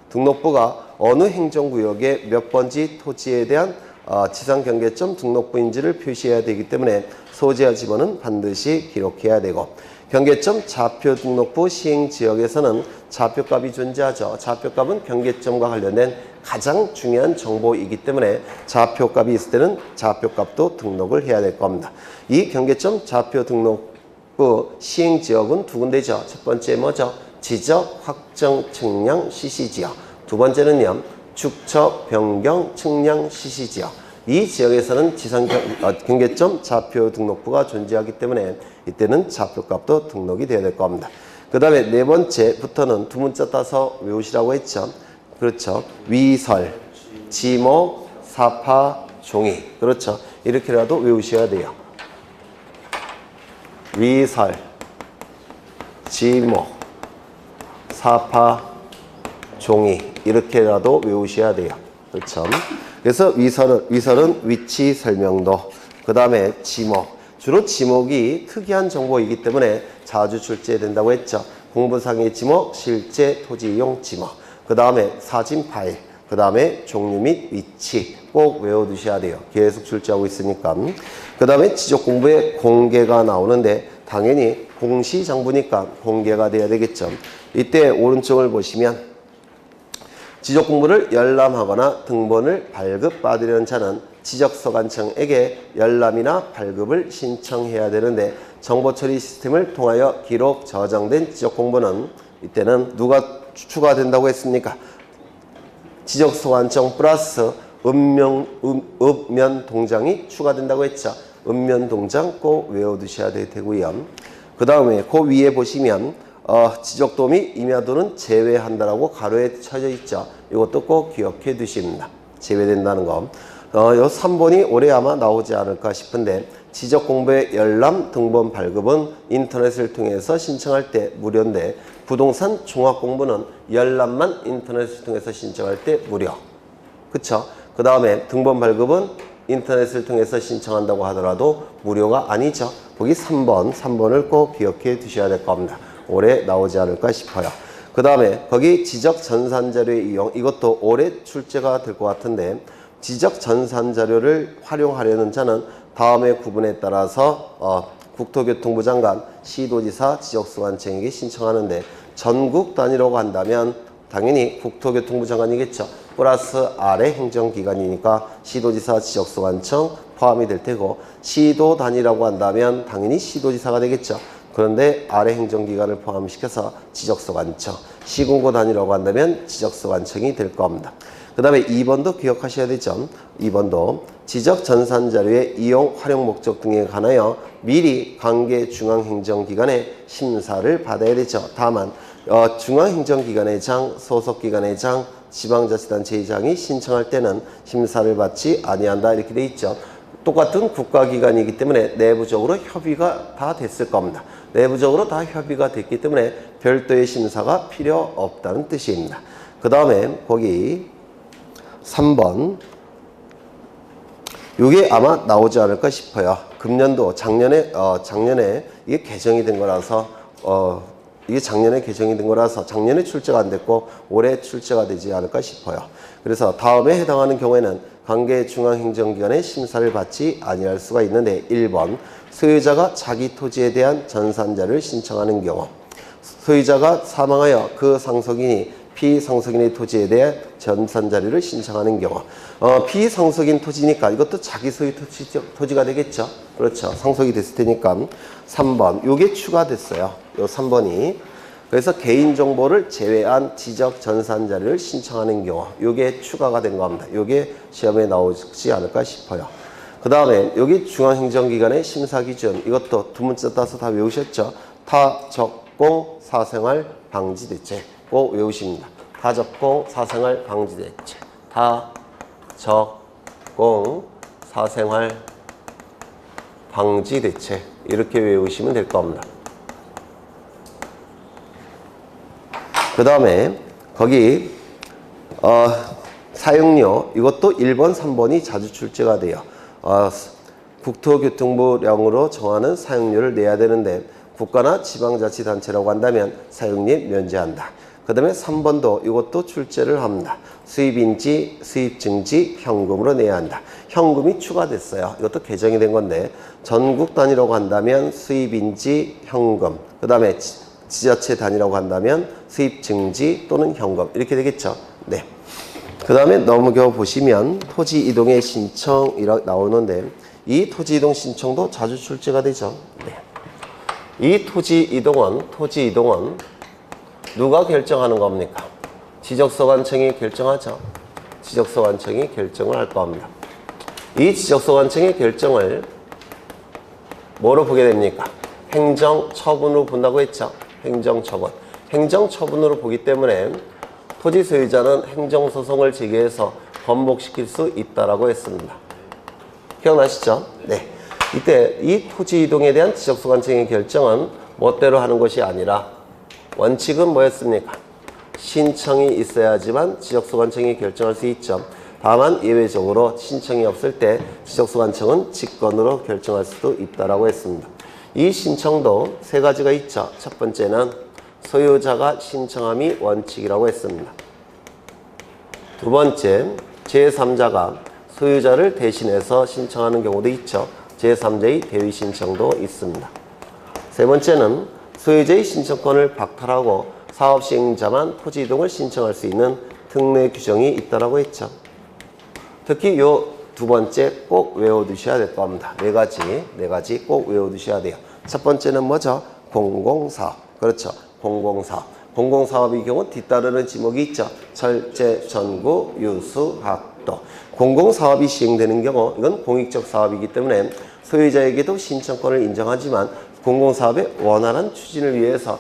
A: 등록부가 어느 행정구역의 몇 번지 토지에 대한 지상 경계점 등록부인지를 표시해야 되기 때문에 소재와 지번은 반드시 기록해야 되고, 경계점 좌표 등록부 시행 지역에서는 좌표값이 존재하죠. 좌표값은 경계점과 관련된 가장 중요한 정보이기 때문에 좌표값이 있을 때는 좌표값도 등록을 해야 될 겁니다. 이 경계점 좌표 등록부 시행 지역은 두 군데죠. 첫 번째 뭐죠? 지적, 확정, 측량, 시시지역. 두 번째는요, 축척, 변경, 측량, 시시지역. 이 지역에서는 지상 경계점 좌표 등록부가 존재하기 때문에 이때는 좌표값도 등록이 되어야 될 겁니다. 그 다음에 네 번째부터는 두 문자 따서 외우시라고 했죠. 그렇죠. 위설, 지목, 사파, 종이. 그렇죠. 이렇게라도 외우셔야 돼요. 위설, 지목, 사파, 종이. 이렇게라도 외우셔야 돼요. 그렇죠. 그래서 위설은 위치 설명도, 그 다음에 지목. 주로 지목이 특이한 정보이기 때문에 자주 출제된다고 했죠. 공부상의 지목, 실제 토지 이용 지목. 그 다음에 사진 파일. 그 다음에 종류 및 위치. 꼭 외워두셔야 돼요. 계속 출제하고 있으니까. 그 다음에 지적 공부에 공개가 나오는데 당연히 공시장부니까 공개가 돼야 되겠죠. 이때 오른쪽을 보시면 지적 공부를 열람하거나 등본을 발급받으려는 자는 지적서관청에게 열람이나 발급을 신청해야 되는데, 정보처리 시스템을 통하여 기록 저장된 지적 공부는 이때는 누가 추가된다고 했습니까? 지적서관청 플러스 읍면 동장이 추가된다고 했죠. 읍면 동장 꼭 외워두셔야 되고요. 그 다음에 그 위에 보시면 지적도 및 임야도는 제외한다라고 가로에 쳐져 있죠. 이것도 꼭 기억해 두십니다. 제외된다는 거. 요 3번이 올해 아마 나오지 않을까 싶은데, 지적 공부의 열람 등본 발급은 인터넷을 통해서 신청할 때 무료인데, 부동산 종합 공부는 열람만 인터넷을 통해서 신청할 때 무료. 그쵸? 그 다음에 등본 발급은 인터넷을 통해서 신청한다고 하더라도 무료가 아니죠. 거기 3번을 꼭 기억해 두셔야 될 겁니다. 올해 나오지 않을까 싶어요. 그 다음에 거기 지적 전산 자료의 이용, 이것도 올해 출제가 될 것 같은데, 지적 전산 자료를 활용하려는 자는 다음의 구분에 따라서 국토교통부 장관, 시도지사, 지적소관청에게 신청하는데, 전국 단위로 간다면 당연히 국토교통부 장관이겠죠. 플러스 아래 행정기관이니까 시도지사, 지적소관청 포함이 될 테고, 시도 단위라고 한다면 당연히 시도지사가 되겠죠. 그런데 아래 행정기관을 포함시켜서 지적소관청, 시군구 단위라고 한다면 지적소관청이 될 겁니다. 그 다음에 2번도 기억하셔야 되죠. 2번도 지적 전산자료의 이용, 활용 목적 등에 관하여 미리 관계 중앙행정기관의 심사를 받아야 되죠. 다만 중앙행정기관의 장, 소속기관의 장, 지방자치단체의 장이 신청할 때는 심사를 받지 아니한다 이렇게 돼 있죠. 똑같은 국가기관이기 때문에 내부적으로 협의가 다 됐을 겁니다. 내부적으로 다 협의가 됐기 때문에 별도의 심사가 필요 없다는 뜻입니다. 그 다음에 거기 3번, 이게 아마 나오지 않을까 싶어요. 금년도 작년에 이게 개정이 된 거라서 이게 작년에 개정이 된 거라서 작년에 출제가 안 됐고 올해 출제가 되지 않을까 싶어요. 그래서 다음에 해당하는 경우에는 관계 중앙행정기관의 심사를 받지 아니할 수가 있는데, 1번 소유자가 자기 토지에 대한 전산자를 신청하는 경우, 소유자가 사망하여 그 상속인이 피상속인의 토지에 대해 전산자료를 신청하는 경우, 피상속인 토지니까 이것도 자기 소유 토지가 되겠죠. 그렇죠. 상속이 됐을 테니까 3번 요게 추가됐어요. 요 3번이. 그래서 개인정보를 제외한 지적 전산자료를 신청하는 경우, 요게 추가가 된 겁니다. 요게 시험에 나오지 않을까 싶어요. 그 다음에 여기 중앙행정기관의 심사기준, 이것도 두 문자 따서 다 외우셨죠. 타적공 사생활 방지대책 꼭 외우십니다. 타적공 사생활 방지대책, 타적공 사생활 방지대책 이렇게 외우시면 될 겁니다. 그 다음에 거기 사용료, 이것도 1번, 3번이 자주 출제가 돼요. 국토교통부령으로 정하는 사용료를 내야 되는데 국가나 지방자치단체라고 한다면 사용료에 면제한다. 그 다음에 3번도 이것도 출제를 합니다. 수입인지 수입증지 현금으로 내야 한다. 현금이 추가됐어요. 이것도 개정이 된 건데 전국 단위라고 한다면 수입인지 현금, 그 다음에 지자체 단위라고 한다면 수입증지 또는 현금 이렇게 되겠죠. 네. 그 다음에 넘겨 보시면 토지 이동의 신청이라고 나오는데 이 토지 이동 신청도 자주 출제가 되죠. 네. 이 토지 이동은 누가 결정하는 겁니까? 지적소관청이 결정하죠. 지적소관청이 결정을 할 겁니다. 이 지적소관청의 결정을 뭐로 보게 됩니까? 행정처분으로 본다고 했죠. 행정처분. 행정처분으로 보기 때문에 토지 소유자는 행정소송을 제기해서 번복시킬 수 있다라고 했습니다. 기억나시죠? 네. 이때 이 토지 이동에 대한 지적소관청의 결정은 멋대로 하는 것이 아니라 원칙은 뭐였습니까? 신청이 있어야지만 지적소관청이 결정할 수 있죠. 다만 예외적으로 신청이 없을 때 지적소관청은 직권으로 결정할 수도 있다라고 했습니다. 이 신청도 세 가지가 있죠. 첫 번째는 소유자가 신청함이 원칙이라고 했습니다. 두 번째, 제3자가 소유자를 대신해서 신청하는 경우도 있죠. 제3자의 대위 신청도 있습니다. 세 번째는 소유자의 신청권을 박탈하고 사업시행자만 토지 이동을 신청할 수 있는 특례 규정이 있다라고 했죠. 특히 요 두 번째 꼭 외워두셔야 될 겁니다. 네 가지 꼭 외워두셔야 돼요. 첫 번째는 뭐죠? 공공사업. 그렇죠. 공공사업. 공공사업의 경우 뒤따르는 지목이 있죠. 철제, 전구, 유수, 학도. 공공사업이 시행되는 경우 이건 공익적 사업이기 때문에 소유자에게도 신청권을 인정하지만 공공사업의 원활한 추진을 위해서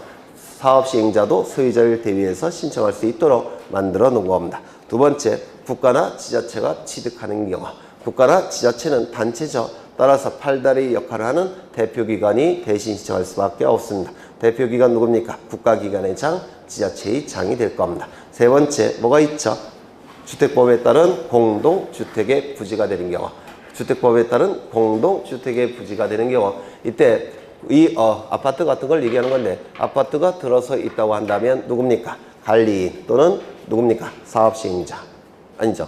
A: 사업 시행자도 소유자를 대위해서 신청할 수 있도록 만들어 놓은 겁니다. 두 번째, 국가나 지자체가 취득하는 경우. 국가나 지자체는 단체죠. 따라서 팔다리 역할을 하는 대표기관이 대신 신청할 수밖에 없습니다. 대표기관 누굽니까? 국가기관의 장, 지자체의 장이 될 겁니다. 세 번째, 뭐가 있죠? 주택법에 따른 공동주택의 부지가 되는 경우. 주택법에 따른 공동주택의 부지가 되는 경우. 이때 이 아파트 같은 걸 얘기하는 건데 아파트가 들어서 있다고 한다면 누굽니까? 관리인 또는 누굽니까? 사업시행자. 아니죠.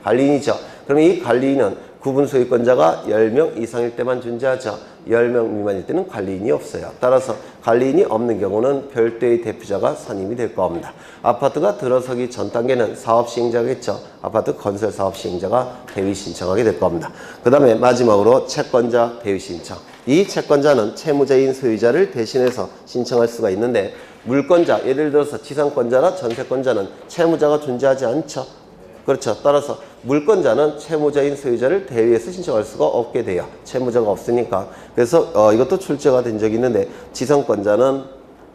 A: 관리인이죠. 그럼 이 관리인은 구분 소유권자가 10명 이상일 때만 존재하죠. 10명 미만일 때는 관리인이 없어요. 따라서 관리인이 없는 경우는 별도의 대표자가 선임이 될 겁니다. 아파트가 들어서기 전 단계는 사업시행자겠죠. 아파트 건설 사업시행자가 대위 신청하게 될 겁니다. 그 다음에 마지막으로 채권자 대위 신청. 이 채권자는 채무자인 소유자를 대신해서 신청할 수가 있는데 물권자, 예를 들어서 지상권자나 전세권자는 채무자가 존재하지 않죠. 그렇죠. 따라서 물권자는 채무자인 소유자를 대위해서 신청할 수가 없게 돼요. 채무자가 없으니까. 그래서 이것도 출제가 된 적이 있는데 지상권자는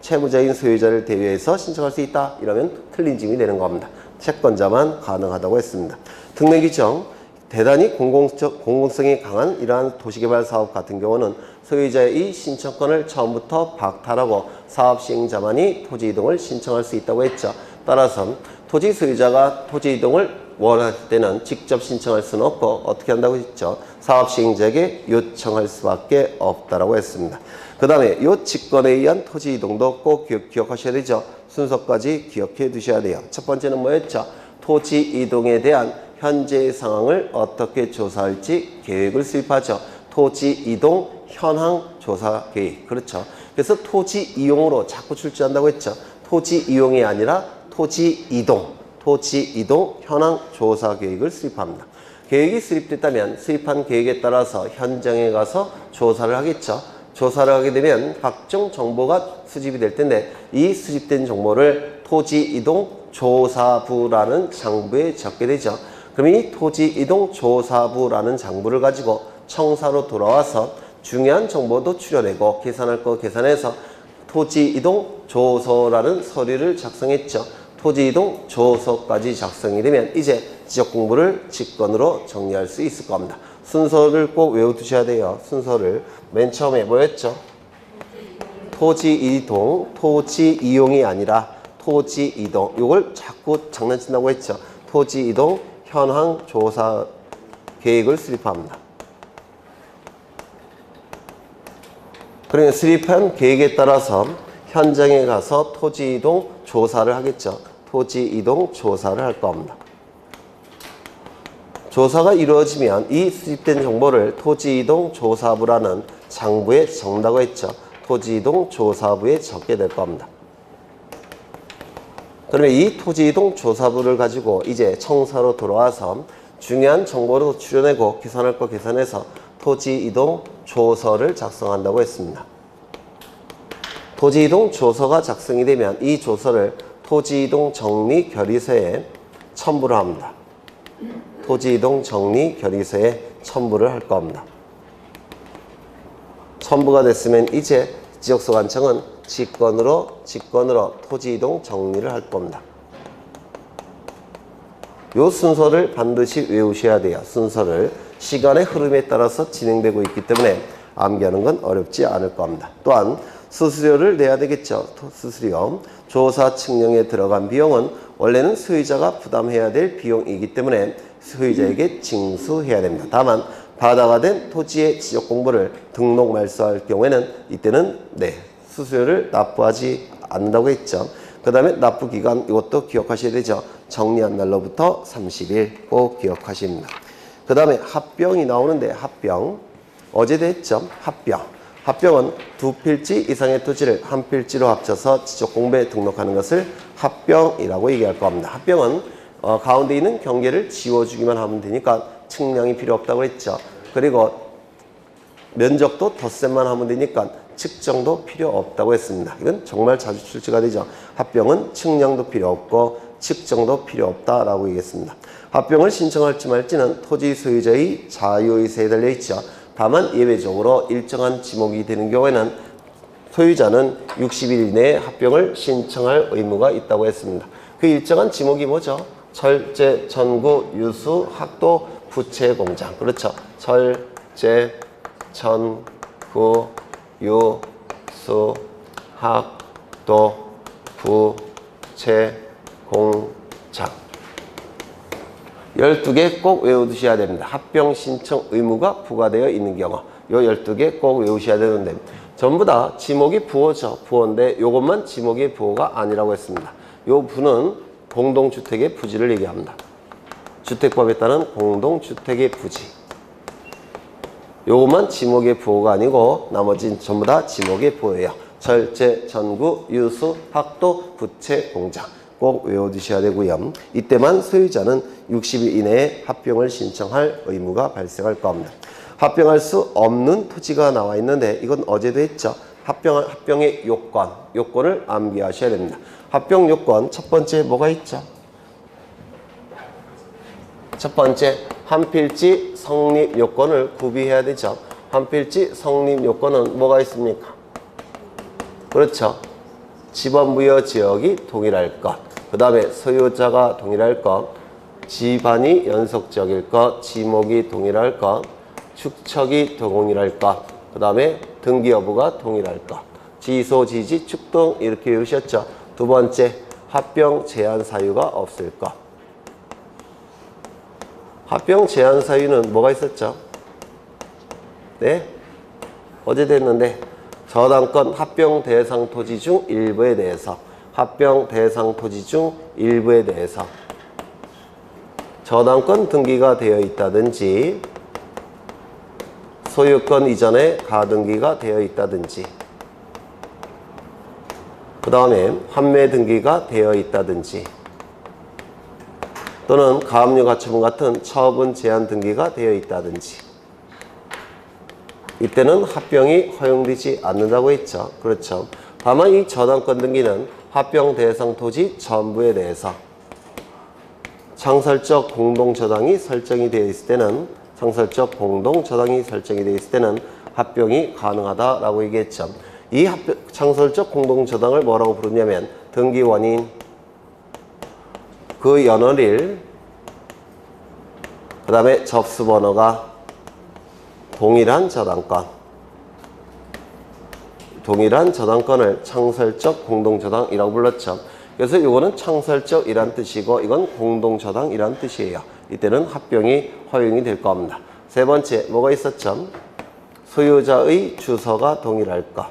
A: 채무자인 소유자를 대위해서 신청할 수 있다. 이러면 틀린 증이 되는 겁니다. 채권자만 가능하다고 했습니다. 특례 규정. 대단히 공공성이 강한 이러한 도시개발 사업 같은 경우는 소유자의 신청권을 처음부터 박탈하고 사업 시행자만이 토지 이동을 신청할 수 있다고 했죠. 따라서 토지 소유자가 토지 이동을 원할 때는 직접 신청할 수는 없고 어떻게 한다고 했죠? 사업 시행자에게 요청할 수밖에 없다라고 했습니다. 그 다음에 이 직권에 의한 토지 이동도 꼭 기억하셔야 되죠. 순서까지 기억해 두셔야 돼요. 첫 번째는 뭐였죠? 토지 이동에 대한 현재 상황을 어떻게 조사할지 계획을 수립하죠. 토지 이동 현황 조사 계획. 그렇죠. 그래서 토지 이용으로 자꾸 출제한다고 했죠. 토지 이용이 아니라 토지 이동 현황 조사 계획을 수립합니다. 계획이 수립됐다면 수립한 계획에 따라서 현장에 가서 조사를 하겠죠. 조사를 하게 되면 각종 정보가 수집이 될 텐데 이 수집된 정보를 토지 이동 조사부라는 장부에 적게 되죠. 그럼 이 토지 이동 조사부라는 장부를 가지고 청사로 돌아와서 중요한 정보도 추려내고 계산할 거 계산해서 토지 이동 조서라는 서류를 작성했죠. 토지 이동 조서까지 작성이 되면 이제 지적 공부를 직권으로 정리할 수 있을 겁니다. 순서를 꼭 외워두셔야 돼요. 순서를 맨 처음에 뭐였죠? 토지 이동, 토지 이용이 아니라 토지 이동. 이걸 자꾸 장난친다고 했죠. 토지 이동 현황 조사 계획을 수립합니다. 그러니까 수립한 계획에 따라서 현장에 가서 토지 이동 조사를 하겠죠. 토지 이동 조사를 할 겁니다. 조사가 이루어지면 이 수집된 정보를 토지 이동 조사부라는 장부에 적는다고 했죠. 토지 이동 조사부에 적게 될 겁니다. 그러면 이 토지 이동 조사부를 가지고 이제 청사로 돌아와서 중요한 정보를 추려내고 계산할 거 계산해서 토지 이동 조서를 작성한다고 했습니다. 토지 이동 조서가 작성이 되면 이 조서를 토지 이동 정리 결의서에 첨부를 합니다. 토지 이동 정리 결의서에 첨부를 할 겁니다. 첨부가 됐으면 이제 지역소관청은 직권으로 토지 이동 정리를 할 겁니다. 요 순서를 반드시 외우셔야 돼요. 순서를 시간의 흐름에 따라서 진행되고 있기 때문에 암기하는 건 어렵지 않을 겁니다. 또한 수수료를 내야 되겠죠. 수수료. 조사 측량에 들어간 비용은 원래는 소유자가 부담해야 될 비용이기 때문에 소유자에게 징수해야 됩니다. 다만 바다가 된 토지의 지적 공부를 등록 말소할 경우에는 이때는 수수료를 납부하지 않는다고 했죠. 그 다음에 납부 기간 이것도 기억하셔야 되죠. 정리한 날로부터 30일 꼭 기억하십니다. 그 다음에 합병이 나오는데 합병 어제도 했죠. 합병은 두 필지 이상의 토지를 한 필지로 합쳐서 지적 공부에 등록하는 것을 합병이라고 얘기할 겁니다. 합병은 가운데 있는 경계를 지워주기만 하면 되니까 측량이 필요 없다고 했죠. 그리고 면적도 덧셈만 하면 되니까 측정도 필요 없다고 했습니다. 이건 정말 자주 출제가 되죠. 합병은 측량도 필요 없고 측정도 필요 없다라고 얘기했습니다. 합병을 신청할지 말지는 토지 소유자의 자유의사에 달려 있죠. 다만 예외적으로 일정한 지목이 되는 경우에는 소유자는 60일 이내에 합병을 신청할 의무가 있다고 했습니다. 그 일정한 지목이 뭐죠? 철제, 전구, 유수, 학도, 부채 공장. 그렇죠. 철제, 전구, 유수, 학도, 부채 공장. 12개 꼭 외워두셔야 됩니다. 합병 신청 의무가 부과되어 있는 경우 요 12개 꼭 외우셔야 되는데 전부 다 지목이 부호죠. 부호인데 요것만 지목의 부호가 아니라고 했습니다. 요 부는 공동주택의 부지를 얘기합니다. 주택법에 따른 공동주택의 부지. 요것만 지목의 부호가 아니고 나머지는 전부 다 지목의 부호예요. 철제, 전구, 유수, 학도, 부채, 공장. 꼭 외워두셔야 되고요. 이때만 소유자는 60일 이내에 합병을 신청할 의무가 발생할 겁니다. 합병할 수 없는 토지가 나와 있는데 이건 어제도 했죠. 합병의 요건을 암기하셔야 됩니다. 합병 요건 첫 번째 뭐가 있죠? 첫 번째 한 필지 성립 요건을 구비해야 되죠. 한 필지 성립 요건은 뭐가 있습니까? 그렇죠. 지번부여 지역이 동일할 것. 그 다음에 소유자가 동일할 것, 지반이 연속적일 것, 지목이 동일할 것, 축척이 동일할 것, 그 다음에 등기 여부가 동일할 것, 지소, 지지, 축등 이렇게 외우셨죠. 두 번째, 합병 제한 사유가 없을 것. 합병 제한 사유는 뭐가 있었죠? 네? 어제도 했는데 저당권 합병 대상 토지 중 일부에 대해서 합병 대상 토지 중 일부에 대해서 저당권 등기가 되어 있다든지 소유권 이전에 가등기가 되어 있다든지 그 다음에 환매 등기가 되어 있다든지 또는 가압류 가처분 같은 처분 제한 등기가 되어 있다든지 이때는 합병이 허용되지 않는다고 했죠. 그렇죠. 다만 이 저당권 등기는 합병 대상 토지 전부에 대해서 창설적 공동저당이 설정이 되어 있을 때는 합병이 가능하다라고 얘기했죠. 이 창설적 공동저당을 뭐라고 부르냐면 등기 원인, 그 연월일, 그 다음에 접수 번호가 동일한 저당권을 창설적 공동저당이라고 불렀죠. 그래서 이거는 창설적이란 뜻이고 이건 공동저당이란 뜻이에요. 이때는 합병이 허용이 될 겁니다. 세 번째 뭐가 있었죠? 소유자의 주소가 동일할까?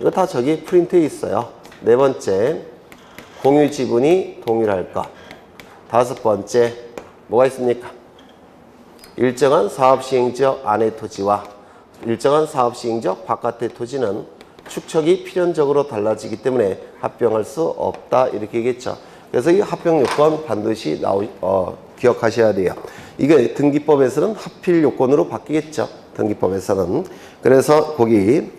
A: 이거 다 저기 프린트에 있어요. 네 번째, 공유 지분이 동일할까? 다섯 번째, 뭐가 있습니까? 일정한 사업시행지역 안의 토지와 일정한 사업시행지역 바깥의 토지는 축척이 필연적으로 달라지기 때문에 합병할 수 없다. 이렇게 얘기했죠. 그래서 이 합병 요건 반드시 기억하셔야 돼요. 이게 등기법에서는 합필 요건으로 바뀌겠죠. 등기법에서는. 그래서 거기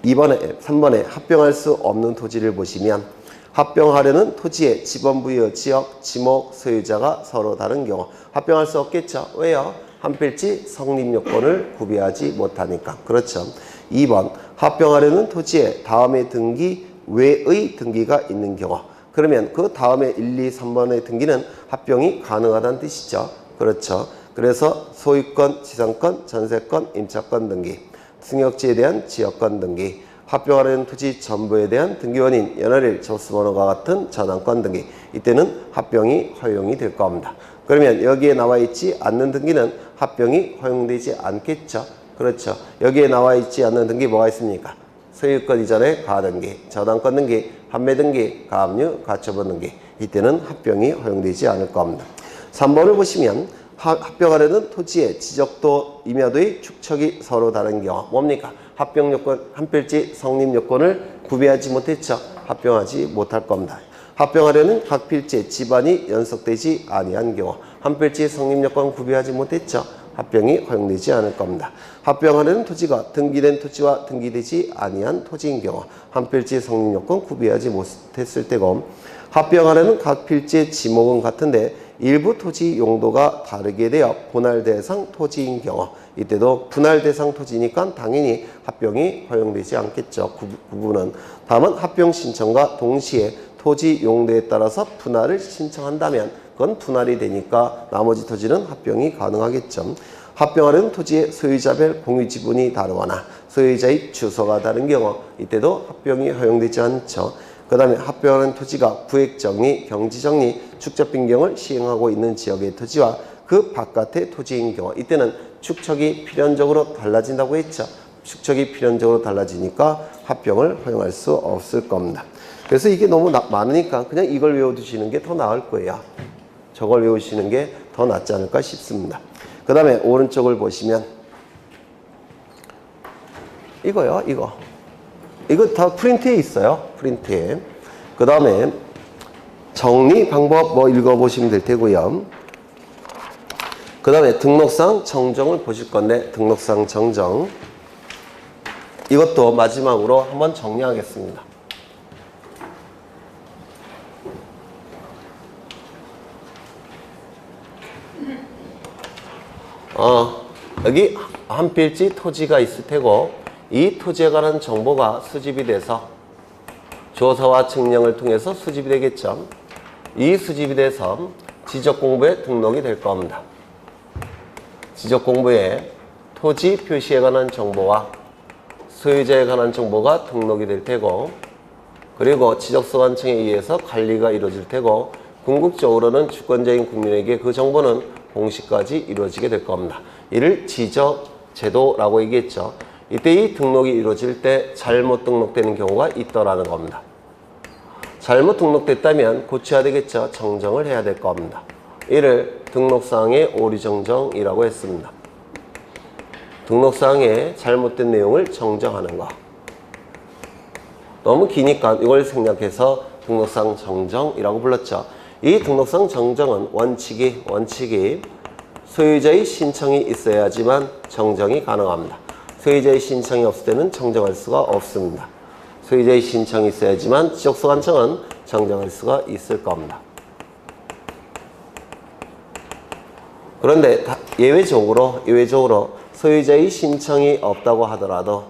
A: 3번에 합병할 수 없는 토지를 보시면 합병하려는 토지의 지번부여 지역, 지목, 소유자가 서로 다른 경우 합병할 수 없겠죠. 왜요? 한필지 성립 요건을 구비하지 못하니까. 그렇죠. 2번 합병하려는 토지에 다음의 등기 외의 등기가 있는 경우 그러면 그 다음에 1, 2, 3번의 등기는 합병이 가능하다는 뜻이죠. 그렇죠. 그래서 소유권, 지상권, 전세권, 임차권 등기, 승역지에 대한 지역권 등기, 합병하려는 토지 전부에 대한 등기원인, 연월일, 접수번호가 같은 전환권 등기. 이때는 합병이 허용이 될 겁니다. 그러면 여기에 나와 있지 않는 등기는 합병이 허용되지 않겠죠. 그렇죠. 여기에 나와 있지 않는 등기 뭐가 있습니까? 소유권 이전의 가등기, 전환권 등기, 판매 등기, 가압류, 가처분 등기. 이때는 합병이 허용되지 않을 겁니다. 3번을 보시면 합병하려는 토지의 지적도, 임야도의 축척이 서로 다른 경우 뭡니까? 합병 요건, 한필지 성립 요건을 구비하지 못했죠. 합병하지 못할 겁니다. 합병하려는 각 필지의 집안이 연속되지 아니한 경우 한필지 성립 요건 구비하지 못했죠. 합병이 허용되지 않을 겁니다. 합병하려는 토지가 등기된 토지와 등기되지 아니한 토지인 경우 한필지 성립 요건 구비하지 못했을 때고 합병하려는 각 필지의 지목은 같은데 일부 토지 용도가 다르게 되어 분할 대상 토지인 경우 이때도 분할 대상 토지니까 당연히 합병이 허용되지 않겠죠. 구분은 다만 합병 신청과 동시에 토지 용도에 따라서 분할을 신청한다면 그건 분할이 되니까 나머지 토지는 합병이 가능하겠죠. 합병하려는 토지의 소유자별 공유 지분이 다르거나 소유자의 주소가 다른 경우 이때도 합병이 허용되지 않죠. 그 다음에 합병하는 토지가 구획정리, 경지정리, 축적 변경을 시행하고 있는 지역의 토지와 그 바깥의 토지인 경우 이때는 축척이 필연적으로 달라진다고 했죠. 축척이 필연적으로 달라지니까 합병을 허용할 수 없을 겁니다. 그래서 이게 너무 많으니까 그냥 이걸 외워두시는 게 더 나을 거예요. 저걸 외우시는 게 더 낫지 않을까 싶습니다. 그 다음에 오른쪽을 보시면 이거요. 이거 다 프린트에 있어요. 프린트에. 그 다음에 정리 방법 뭐 읽어보시면 될 테고요. 그 다음에 등록상 정정을 보실 건데 등록상 정정 이것도 마지막으로 한번 정리하겠습니다. 여기 한 필지 토지가 있을 테고 이 토지에 관한 정보가 수집이 돼서 조사와 측량을 통해서 수집이 되겠죠. 이 수집이 돼서 지적공부에 등록이 될 겁니다. 지적공부에 토지 표시에 관한 정보와 소유자에 관한 정보가 등록이 될 테고 그리고 지적소관청에 의해서 관리가 이루어질 테고 궁극적으로는 주권자인 국민에게 그 정보는 공시까지 이루어지게 될 겁니다. 이를 지적제도라고 얘기했죠. 이때 이 등록이 이루어질 때 잘못 등록되는 경우가 있더라는 겁니다. 잘못 등록됐다면 고쳐야 되겠죠. 정정을 해야 될 겁니다. 이를 등록사항의 오류정정이라고 했습니다. 등록사항에 잘못된 내용을 정정하는 거. 너무 기니까 이걸 생략해서 등록사항 정정이라고 불렀죠. 이 등록상 정정은 원칙이 소유자의 신청이 있어야지만 정정이 가능합니다. 소유자의 신청이 없을 때는 정정할 수가 없습니다. 소유자의 신청이 있어야지만 지적소관청은 정정할 수가 있을 겁니다. 그런데 예외적으로 소유자의 신청이 없다고 하더라도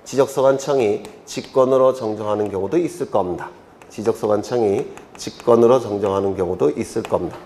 A: 지적소관청이 직권으로 정정하는 경우도 있을 겁니다. 지적소관청이 직권으로 정정하는 경우도 있을 겁니다.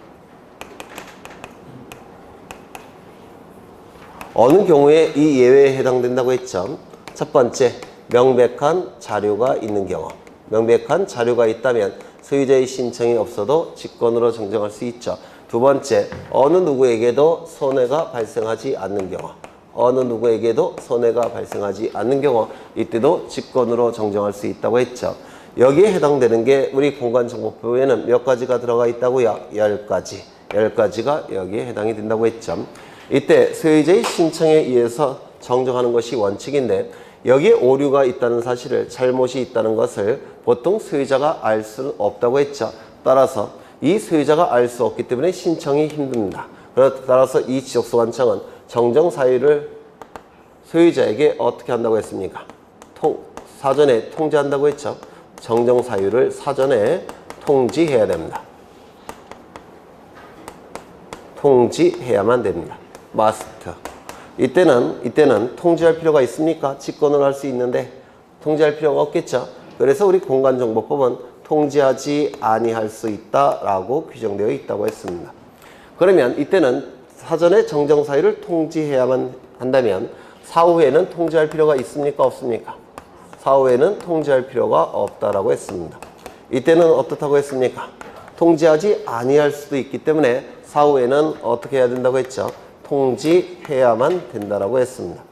A: 어느 경우에 이 예외에 해당된다고 했죠? 첫 번째, 명백한 자료가 있는 경우. 명백한 자료가 있다면 소유자의 신청이 없어도 직권으로 정정할 수 있죠. 두 번째, 어느 누구에게도 손해가 발생하지 않는 경우. 어느 누구에게도 손해가 발생하지 않는 경우 이때도 직권으로 정정할 수 있다고 했죠. 여기에 해당되는 게 우리 공간정보법에는 몇 가지가 들어가 있다고요? 10가지. 10가지가 여기에 해당이 된다고 했죠. 이때 소유자의 신청에 의해서 정정하는 것이 원칙인데 여기에 오류가 있다는 사실을, 잘못이 있다는 것을 보통 소유자가 알 수는 없다고 했죠. 따라서 이 소유자가 알 수 없기 때문에 신청이 힘듭니다. 따라서 이 지적소관청은 정정 사유를 소유자에게 어떻게 한다고 했습니까? 사전에 통지한다고 했죠. 정정 사유를 사전에 통지해야 됩니다. 통지해야만 됩니다. must. 이때는 통지할 필요가 있습니까? 직권을 할 수 있는데 통지할 필요가 없겠죠. 그래서 우리 공간정보법은 통지하지 아니할 수 있다라고 규정되어 있다고 했습니다. 그러면 이때는 사전에 정정 사유를 통지해야만 한다면 사후에는 통지할 필요가 있습니까? 없습니까? 사후에는 통지할 필요가 없다라고 했습니다. 이때는 어떻다고 했습니까? 통지하지 아니할 수도 있기 때문에 사후에는 어떻게 해야 된다고 했죠? 통지해야만 된다라고 했습니다.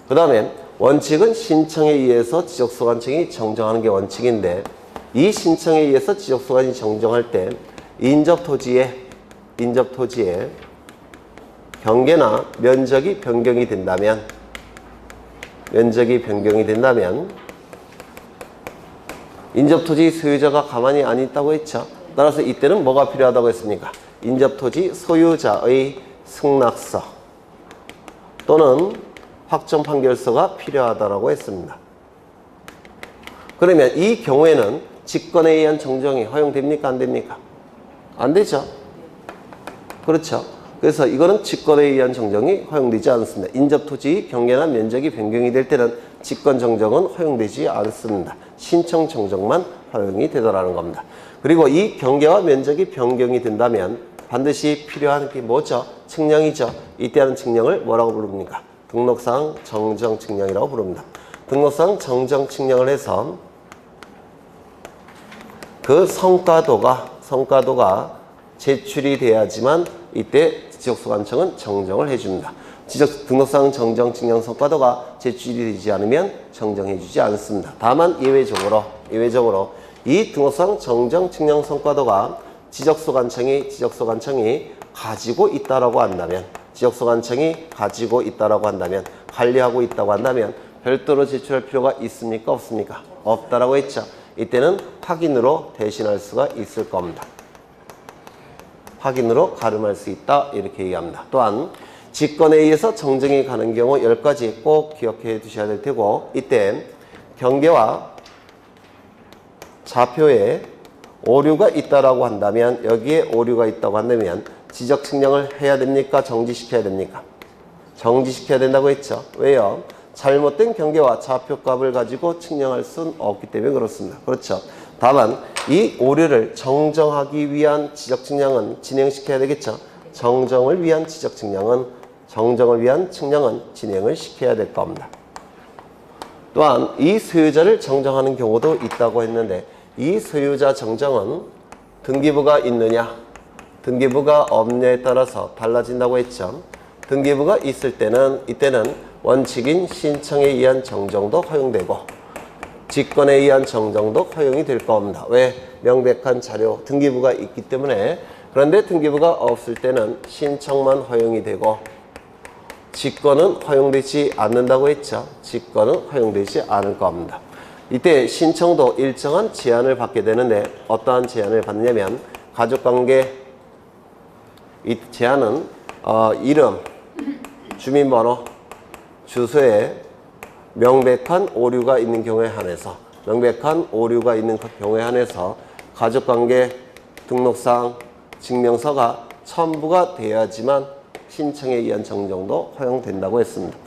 A: 그 다음에 원칙은 신청에 의해서 지적소관청이 정정하는 게 원칙인데 이 신청에 의해서 지적소관이 정정할 때 인접토지의 경계나 면적이 변경이 된다면 인접토지 소유자가 가만히 안 있다고 했죠. 따라서 이때는 뭐가 필요하다고 했습니까? 인접토지 소유자의 승낙서 또는 확정 판결서가 필요하다고 했습니다. 그러면 이 경우에는 직권에 의한 정정이 허용됩니까? 안 됩니까? 안 되죠. 그렇죠. 그래서 이거는 직권에 의한 정정이 허용되지 않습니다. 인접토지 경계나 면적이 변경이 될 때는 직권 정정은 허용되지 않습니다. 신청 정정만 허용이 되더라는 겁니다. 그리고 이 경계와 면적이 변경이 된다면 반드시 필요한 게 뭐죠? 측량이죠. 이때 하는 측량을 뭐라고 부릅니까? 등록상 정정 측량이라고 부릅니다. 등록상 정정 측량을 해서 그 성과도가 제출이 돼야지만 이때 지적소관청은 정정을 해줍니다. 등록상 정정 측량 성과도가 제출이 되지 않으면 정정해주지 않습니다. 다만 예외적으로 이 등록상 정정 측량 성과도가 지적소관청이 가지고 있다라고 한다면, 관리하고 있다고 한다면 별도로 제출할 필요가 있습니까? 없습니까? 없다라고 했죠. 이때는 확인으로 대신할 수가 있을 겁니다. 확인으로 가름할 수 있다 이렇게 얘기합니다. 또한 직권에 의해서 정정이 가는 경우 10가지 꼭 기억해 두셔야 될 테고 이때 경계와 좌표에 오류가 있다라고 한다면 여기에 오류가 있다고 한다면 지적 측량을 해야 됩니까? 정지시켜야 됩니까? 정지시켜야 된다고 했죠. 왜요? 잘못된 경계와 좌표값을 가지고 측량할 수는 없기 때문에 그렇습니다. 그렇죠. 다만 이 오류를 정정하기 위한 지적 측량은 진행시켜야 되겠죠. 정정을 위한 측량은 진행을 시켜야 될 겁니다. 또한 이 소유자를 정정하는 경우도 있다고 했는데 이 소유자 정정은 등기부가 있느냐 등기부가 없느냐에 따라서 달라진다고 했죠. 등기부가 있을 때는 이때는 원칙인 신청에 의한 정정도 허용되고 직권에 의한 정정도 허용이 될 겁니다. 왜? 명백한 자료 등기부가 있기 때문에. 그런데 등기부가 없을 때는 신청만 허용이 되고 직권은 허용되지 않는다고 했죠. 직권은 허용되지 않을 겁니다. 이때 신청도 일정한 제한을 받게 되는데 어떠한 제한을 받느냐면 가족관계 이 제한은 이름, 주민번호, 주소에 명백한 오류가 있는 경우에 한해서 가족관계 등록상 증명서가 첨부가 돼야지만 신청에 의한 정정도 허용된다고 했습니다.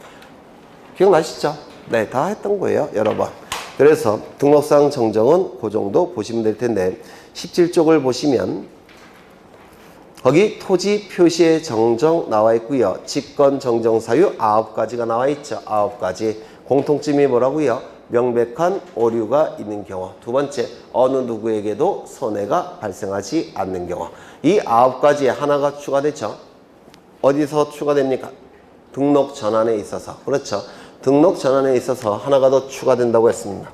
A: 기억나시죠? 네, 다 했던 거예요, 여러 번. 그래서 등록상 정정은 그 정도 보시면 될 텐데 17쪽을 보시면 거기 토지 표시의 정정 나와 있고요. 직권 정정 사유 9가지가 나와 있죠. 9가지. 공통점이 뭐라고요? 명백한 오류가 있는 경우. 두 번째, 어느 누구에게도 손해가 발생하지 않는 경우. 이 9가지에 하나가 추가되죠. 어디서 추가됩니까? 등록 전환에 있어서. 그렇죠. 등록 전환에 있어서 하나가 더 추가된다고 했습니다.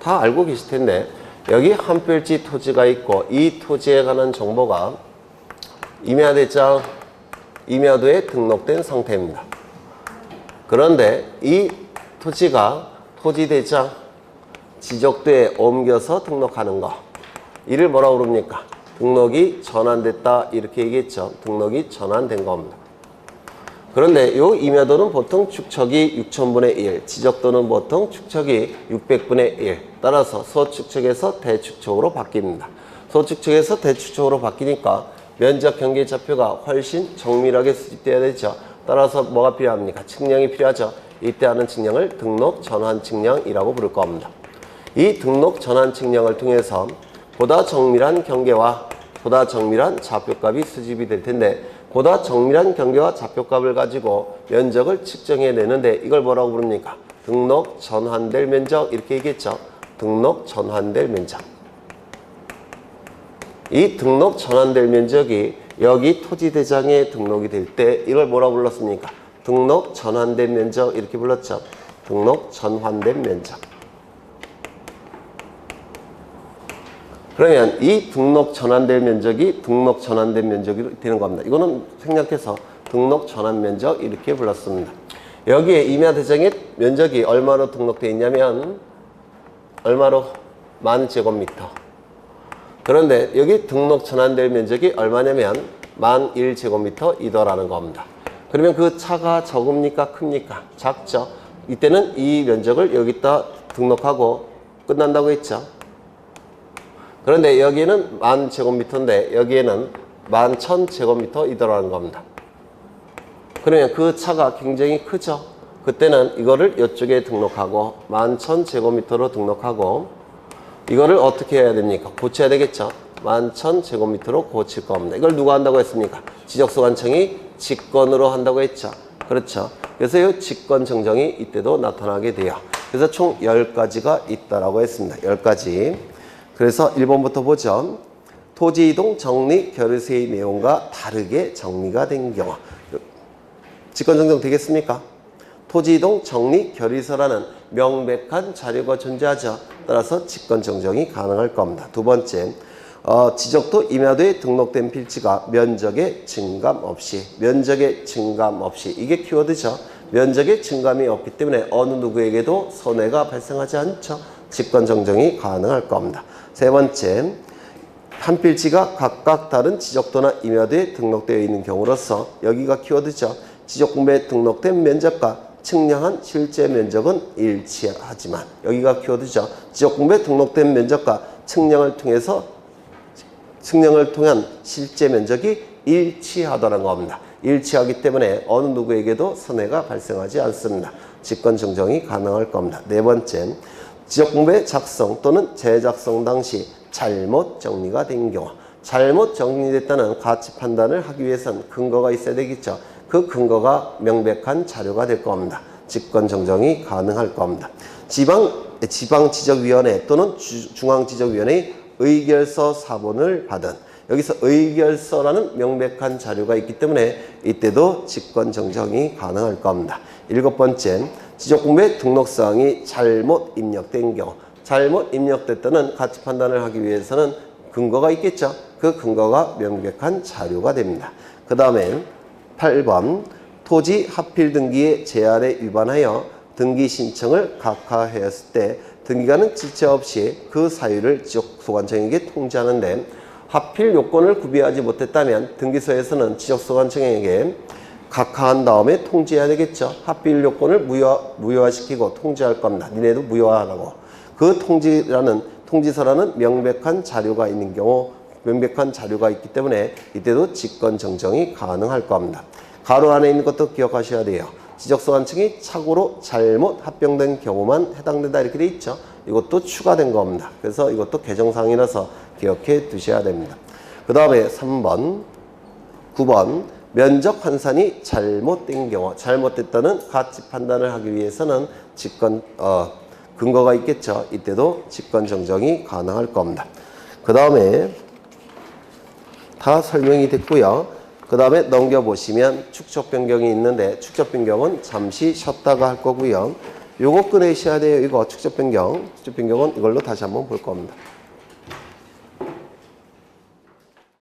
A: 다 알고 계실 텐데 여기 한 필지 토지가 있고 이 토지에 관한 정보가 임야대장, 임야도에 등록된 상태입니다. 그런데 이 토지가 토지대장, 지적도에 옮겨서 등록하는 거, 이를 뭐라고 그럽니까? 등록이 전환됐다 이렇게 얘기했죠. 등록이 전환된 겁니다. 그런데 이 임야도는 보통 축척이 6,000분의 1, 지적도는 보통 축척이 600분의 1. 따라서 소축척에서 대축척으로 바뀝니다. 소축척에서 대축척으로 바뀌니까 면적 경계 좌표가 훨씬 정밀하게 수집돼야 되죠. 따라서 뭐가 필요합니까? 측량이 필요하죠. 이때 하는 측량을 등록 전환 측량이라고 부를 겁니다. 이 등록 전환 측량을 통해서 보다 정밀한 경계와 보다 정밀한 좌표값이 수집이 될 텐데 보다 정밀한 경계와 좌표값을 가지고 면적을 측정해내는데 이걸 뭐라고 부릅니까? 등록 전환될 면적 이렇게 얘기했죠. 등록 전환될 면적. 이 등록 전환될 면적이 여기 토지대장에 등록이 될 때 이걸 뭐라고 불렀습니까? 등록 전환된 면적 이렇게 불렀죠. 등록 전환된 면적. 그러면 이 등록 전환될 면적이 등록 전환된 면적이 되는 겁니다. 이거는 생략해서 등록 전환 면적 이렇게 불렀습니다. 여기에 임야대장의 면적이 얼마로 등록되어 있냐면 얼마로? 10,000제곱미터. 그런데 여기 등록 전환될 면적이 얼마냐면 1001제곱미터이더라는 겁니다. 그러면 그 차가 적습니까? 큽니까? 작죠. 이때는 이 면적을 여기다 등록하고 끝난다고 했죠. 그런데 여기는 10,000제곱미터인데 여기에는 11,000제곱미터이더라는 겁니다. 그러면 그 차가 굉장히 크죠. 그때는 이거를 이쪽에 등록하고 11,000제곱미터로 등록하고 이거를 어떻게 해야 됩니까? 고쳐야 되겠죠. 11,000제곱미터로 고칠 겁니다. 이걸 누가 한다고 했습니까? 지적소관청이 직권으로 한다고 했죠. 그렇죠. 그래서 이 직권 정정이 이때도 나타나게 돼요. 그래서 총 10가지가 있다라고 했습니다. 10가지. 그래서 1번부터 보죠. 토지 이동 정리 결의서의 내용과 다르게 정리가 된 경우. 직권 정정 되겠습니까? 토지 이동 정리 결의서라는 명백한 자료가 존재하죠. 따라서 직권 정정이 가능할 겁니다. 두 번째, 지적도 임야도에 등록된 필지가 면적의 증감 없이, 면적의 증감 없이, 이게 키워드죠. 면적의 증감이 없기 때문에 어느 누구에게도 손해가 발생하지 않죠. 직권 정정이 가능할 겁니다. 세 번째, 한 필지가 각각 다른 지적도나 임야도에 등록되어 있는 경우로서 여기가 키워드죠. 지적공부에 등록된 면적과 측량한 실제 면적은 일치하지만 여기가 키워드죠. 지적공부에 등록된 면적과 측량을 통한 실제 면적이 일치하더라는 겁니다. 일치하기 때문에 어느 누구에게도 손해가 발생하지 않습니다. 직권 정정이 가능할 겁니다. 네 번째, 지적공부의 작성 또는 재작성 당시 잘못 정리가 된 경우. 잘못 정리됐다는 가치 판단을 하기 위해서는 근거가 있어야 되겠죠. 그 근거가 명백한 자료가 될 겁니다. 직권 정정이 가능할 겁니다. 지방지적위원회 또는 중앙지적위원회의 의결서 사본을 받은, 여기서 의결서라는 명백한 자료가 있기 때문에 이때도 직권 정정이 가능할 겁니다. 7번째, 지적공부의 등록사항이 잘못 입력된 경우. 잘못 입력됐다는 가치 판단을 하기 위해서는 근거가 있겠죠. 그 근거가 명백한 자료가 됩니다. 그 다음에 8번, 토지 하필 등기의 제한에 위반하여 등기 신청을 각하하였을 때 등기관은 지체 없이 그 사유를 지적소관청에게 통지하는데 하필 요건을 구비하지 못했다면 등기소에서는 지적소관청에게 각하한 다음에 통지해야 되겠죠. 하필 요건을 무효화시키고 통지할 겁니다. 니네도 무효화하라고. 그 통지서라는 명백한 자료가 있는 경우, 명백한 자료가 있기 때문에 이때도 직권 정정이 가능할 겁니다. 가로 안에 있는 것도 기억하셔야 돼요. 지적소관청이 착오로 잘못 합병된 경우만 해당된다 이렇게 돼 있죠. 이것도 추가된 겁니다. 그래서 이것도 개정사항이라서 기억해 두셔야 됩니다. 그 다음에 3번, 9번, 면적 환산이 잘못된 경우, 잘못됐다는 가치 판단을 하기 위해서는 근거가 있겠죠. 이때도 직권 정정이 가능할 겁니다. 그 다음에 다 설명이 됐고요. 그 다음에 넘겨보시면 축적 변경이 있는데 축적 변경은 잠시 쉬었다가 할 거고요. 요거 꺼내셔야 돼요. 이거 축적 변경. 축적 변경은 이걸로 다시 한번 볼 겁니다.